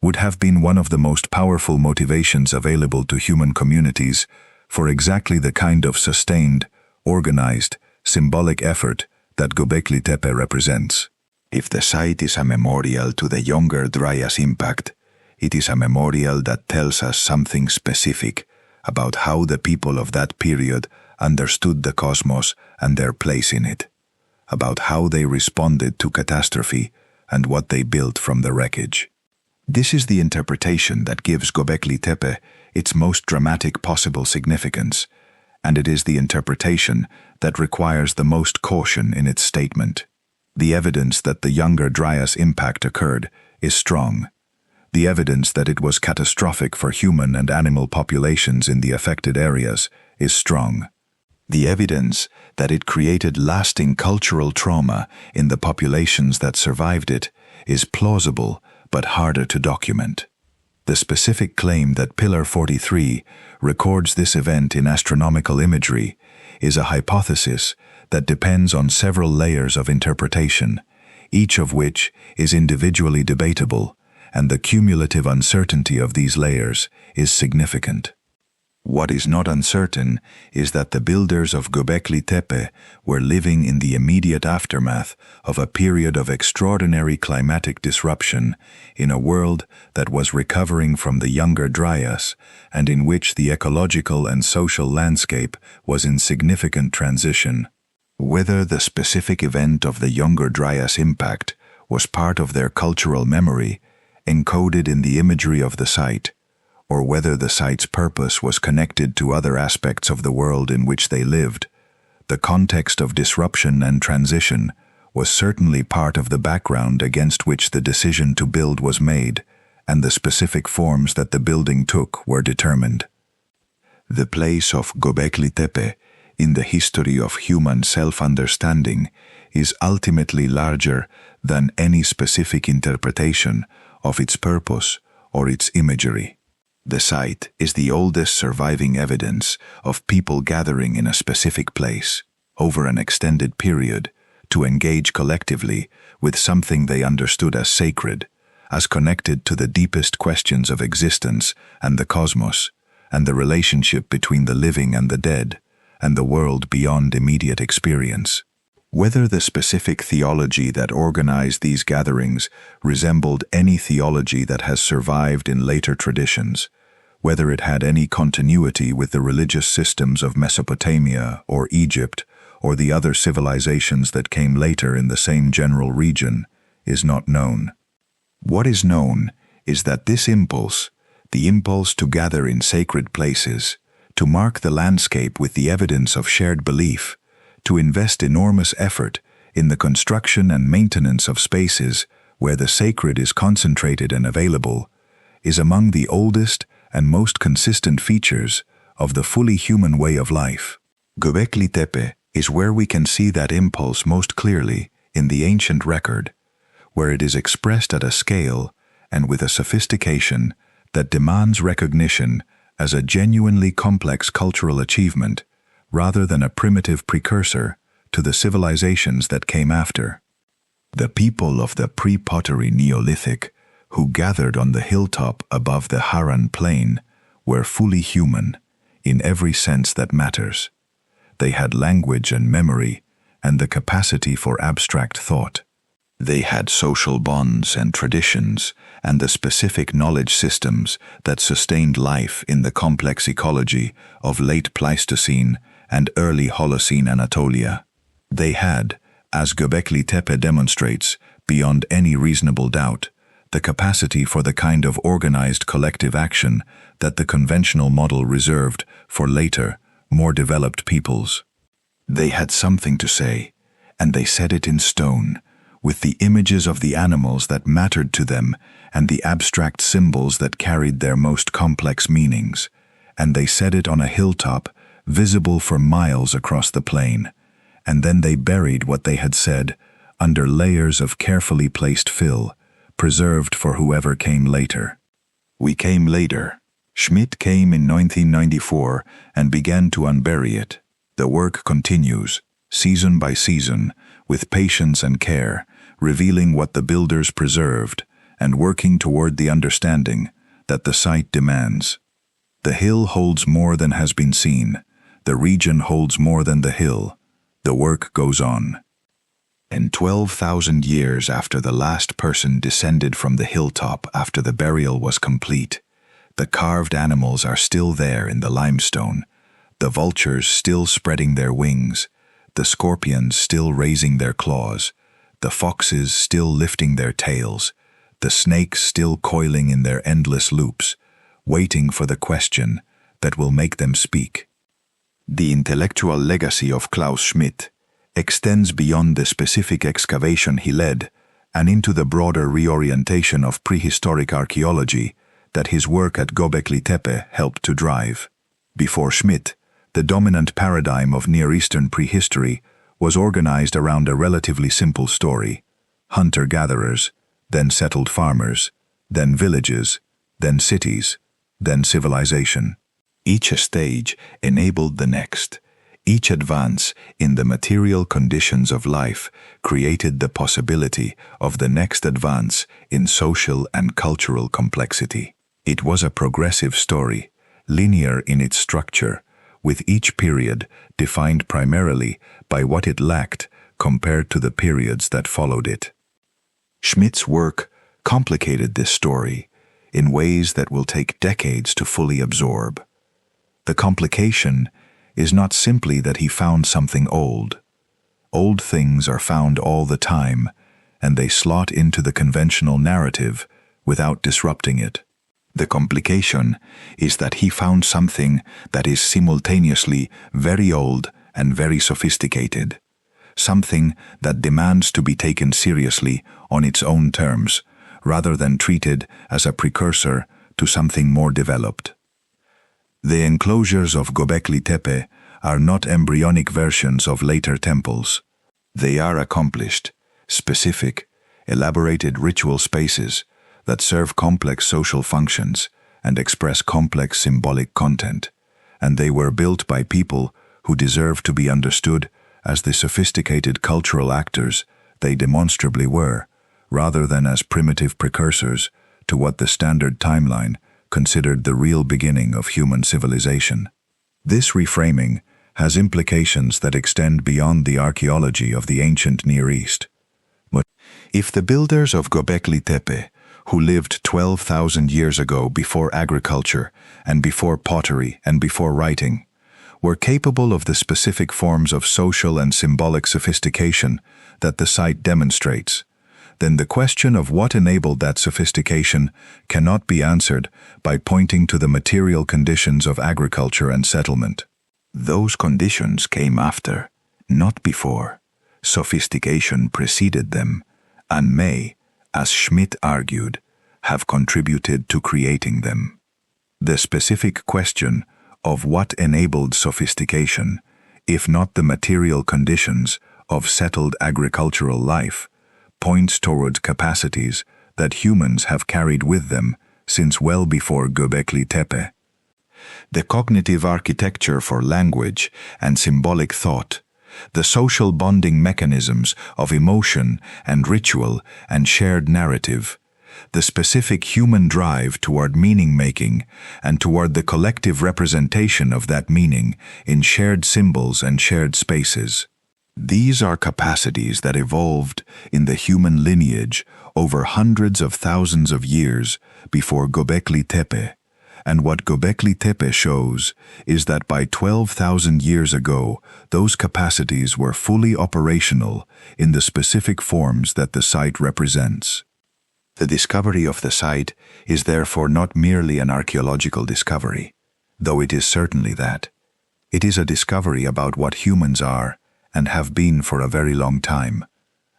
[SPEAKER 1] would have been one of the most powerful motivations available to human communities for exactly the kind of sustained, organized, symbolic effort that Göbekli Tepe represents. If the site is a memorial to the Younger Dryas impact, it is a memorial that tells us something specific about how the people of that period understood the cosmos and their place in it, about how they responded to catastrophe and what they built from the wreckage. This is the interpretation that gives Göbekli Tepe its most dramatic possible significance, and it is the interpretation that requires the most caution in its statement. The evidence that the Younger Dryas impact occurred is strong. The evidence that it was catastrophic for human and animal populations in the affected areas is strong. The evidence that it created lasting cultural trauma in the populations that survived it is plausible but harder to document. The specific claim that Pillar 43 records this event in astronomical imagery is a hypothesis that depends on several layers of interpretation, each of which is individually debatable, and the cumulative uncertainty of these layers is significant. What is not uncertain is that the builders of Göbekli Tepe were living in the immediate aftermath of a period of extraordinary climatic disruption in a world that was recovering from the Younger Dryas and in which the ecological and social landscape was in significant transition. Whether the specific event of the Younger Dryas impact was part of their cultural memory, encoded in the imagery of the site, or whether the site's purpose was connected to other aspects of the world in which they lived, the context of disruption and transition was certainly part of the background against which the decision to build was made, and the specific forms that the building took were determined. The place of Göbekli Tepe in the history of human self-understanding is ultimately larger than any specific interpretation of its purpose or its imagery. The site is the oldest surviving evidence of people gathering in a specific place, over an extended period, to engage collectively with something they understood as sacred, as connected to the deepest questions of existence and the cosmos, and the relationship between the living and the dead, and the world beyond immediate experience. Whether the specific theology that organized these gatherings resembled any theology that has survived in later traditions, whether it had any continuity with the religious systems of Mesopotamia or Egypt or the other civilizations that came later in the same general region, is not known. What is known is that this impulse, the impulse to gather in sacred places, to mark the landscape with the evidence of shared belief, to invest enormous effort in the construction and maintenance of spaces where the sacred is concentrated and available, is among the oldest and most consistent features of the fully human way of life. Göbekli Tepe is where we can see that impulse most clearly in the ancient record, where it is expressed at a scale and with a sophistication that demands recognition as a genuinely complex cultural achievement rather than a primitive precursor to the civilizations that came after. The people of the pre-pottery Neolithic who gathered on the hilltop above the Harran Plain were fully human in every sense that matters. They had language and memory and the capacity for abstract thought. They had social bonds and traditions and the specific knowledge systems that sustained life in the complex ecology of late Pleistocene and early Holocene Anatolia. They had, as Göbekli Tepe demonstrates, beyond any reasonable doubt, the capacity for the kind of organized collective action that the conventional model reserved for later, more developed peoples. They had something to say, and they said it in stone, with the images of the animals that mattered to them and the abstract symbols that carried their most complex meanings, and they said it on a hilltop visible for miles across the plain, and then they buried what they had said under layers of carefully placed fill, preserved for whoever came later. We came later. Schmidt came in 1994 and began to unbury it. The work continues. season by season, with patience and care, revealing what the builders preserved and working toward the understanding that the site demands. The hill holds more than has been seen. The region holds more than the hill. The work goes on. And 12,000 years after the last person descended from the hilltop after the burial was complete, the carved animals are still there in the limestone, the vultures still spreading their wings, the scorpions still raising their claws, the foxes still lifting their tails, the snakes still coiling in their endless loops, waiting for the question that will make them speak. The intellectual legacy of Klaus Schmidt extends beyond the specific excavation he led and into the broader reorientation of prehistoric archaeology that his work at Göbekli Tepe helped to drive. Before Schmidt, the dominant paradigm of Near Eastern prehistory was organized around a relatively simple story: hunter-gatherers, then settled farmers, then villages, then cities, then civilization. Each stage enabled the next. Each advance in the material conditions of life created the possibility of the next advance in social and cultural complexity. It was a progressive story, linear in its structure, with each period defined primarily by what it lacked compared to the periods that followed it. Schmidt's work complicated this story in ways that will take decades to fully absorb. The complication is not simply that he found something old. Old things are found all the time, and they slot into the conventional narrative without disrupting it. The complication is that he found something that is simultaneously very old and very sophisticated, something that demands to be taken seriously on its own terms, rather than treated as a precursor to something more developed. The enclosures of Göbekli Tepe are not embryonic versions of later temples. They are accomplished, specific, elaborated ritual spaces that serve complex social functions and express complex symbolic content, and they were built by people who deserve to be understood as the sophisticated cultural actors they demonstrably were, rather than as primitive precursors to what the standard timeline considered the real beginning of human civilization. This reframing has implications that extend beyond the archaeology of the ancient Near East. But if the builders of Göbekli Tepe, who lived 12,000 years ago before agriculture and before pottery and before writing, were capable of the specific forms of social and symbolic sophistication that the site demonstrates, then the question of what enabled that sophistication cannot be answered by pointing to the material conditions of agriculture and settlement. Those conditions came after, not before. Sophistication preceded them, and may, as Schmidt argued, have contributed to creating them. The specific question of what enabled sophistication, if not the material conditions of settled agricultural life, points toward capacities that humans have carried with them since well before Göbekli Tepe. The cognitive architecture for language and symbolic thought, the social bonding mechanisms of emotion and ritual and shared narrative, the specific human drive toward meaning-making and toward the collective representation of that meaning in shared symbols and shared spaces. These are capacities that evolved in the human lineage over hundreds of thousands of years before Göbekli Tepe, and what Göbekli Tepe shows is that by 12,000 years ago, those capacities were fully operational in the specific forms that the site represents. The discovery of the site is therefore not merely an archaeological discovery, though it is certainly that. It is a discovery about what humans are and have been for a very long time,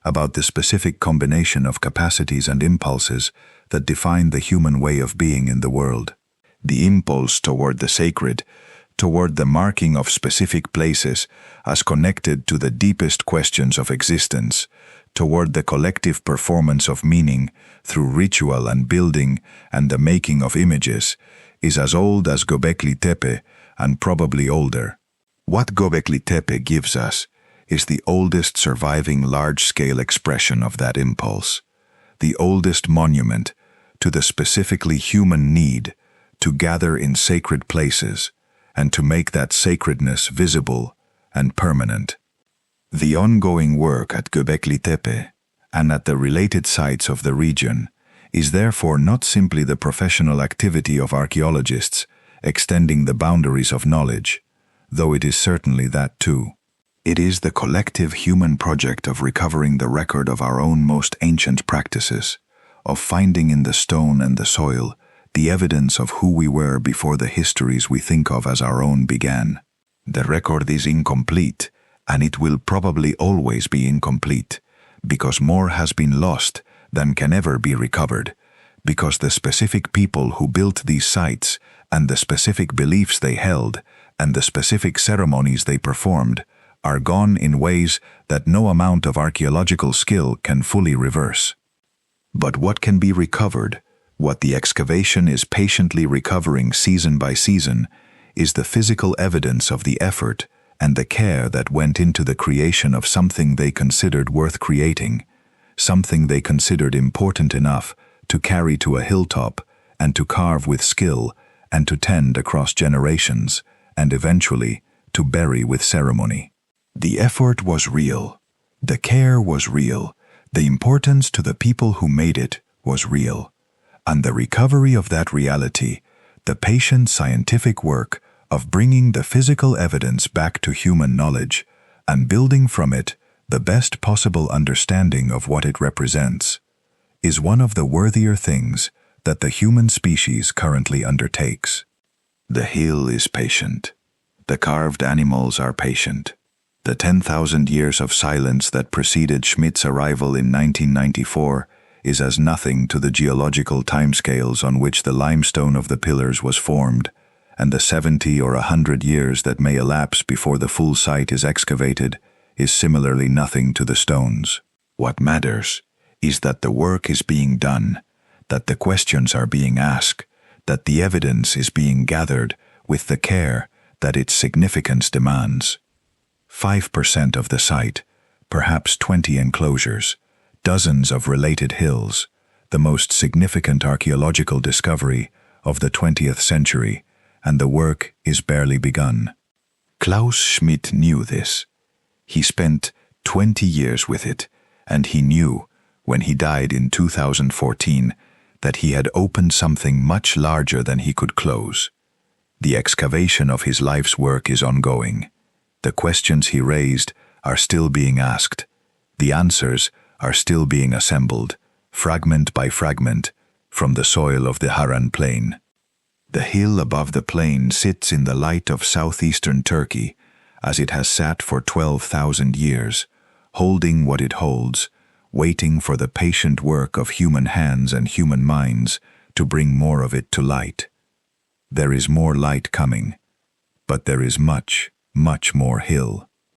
[SPEAKER 1] about the specific combination of capacities and impulses that define the human way of being in the world. The impulse toward the sacred, toward the marking of specific places as connected to the deepest questions of existence, toward the collective performance of meaning through ritual and building and the making of images, is as old as Göbekli Tepe and probably older. What Göbekli Tepe gives us is the oldest surviving large-scale expression of that impulse, the oldest monument to the specifically human need to gather in sacred places and to make that sacredness visible and permanent. The ongoing work at Göbekli Tepe and at the related sites of the region is therefore not simply the professional activity of archaeologists extending the boundaries of knowledge, though it is certainly that too. It is the collective human project of recovering the record of our own most ancient practices, of finding in the stone and the soil the evidence of who we were before the histories we think of as our own began. The record is incomplete, and it will probably always be incomplete, because more has been lost than can ever be recovered, because the specific people who built these sites and the specific beliefs they held and the specific ceremonies they performed are gone in ways that no amount of archaeological skill can fully reverse. But what can be recovered, what the excavation is patiently recovering season by season, is the physical evidence of the effort and the care that went into the creation of something they considered worth creating, something they considered important enough to carry to a hilltop and to carve with skill and to tend across generations and eventually to bury with ceremony. The effort was real, the care was real, the importance to the people who made it was real, and the recovery of that reality, the patient scientific work of bringing the physical evidence back to human knowledge and building from it the best possible understanding of what it represents, is one of the worthier things that the human species currently undertakes. The hill is patient. The carved animals are patient. The 10,000 years of silence that preceded Schmidt's arrival in 1994 is as nothing to the geological timescales on which the limestone of the pillars was formed, and the 70 or 100 years that may elapse before the full site is excavated is similarly nothing to the stones. What matters is that the work is being done, that the questions are being asked, that the evidence is being gathered with the care that its significance demands. 5% of the site, perhaps 20 enclosures, dozens of related hills, the most significant archaeological discovery of the 20th century, and the work is barely begun. Klaus Schmidt knew this. He spent 20 years with it, and he knew, when he died in 2014, that he had opened something much larger than he could close. The excavation of his life's work is ongoing. The questions he raised are still being asked. The answers are still being assembled, fragment by fragment, from the soil of the Harran Plain. The hill above the plain sits in the light of southeastern Turkey, as it has sat for 12,000 years, holding what it holds, waiting for the patient work of human hands and human minds to bring more of it to light. There is more light coming, but there is much, much more hill.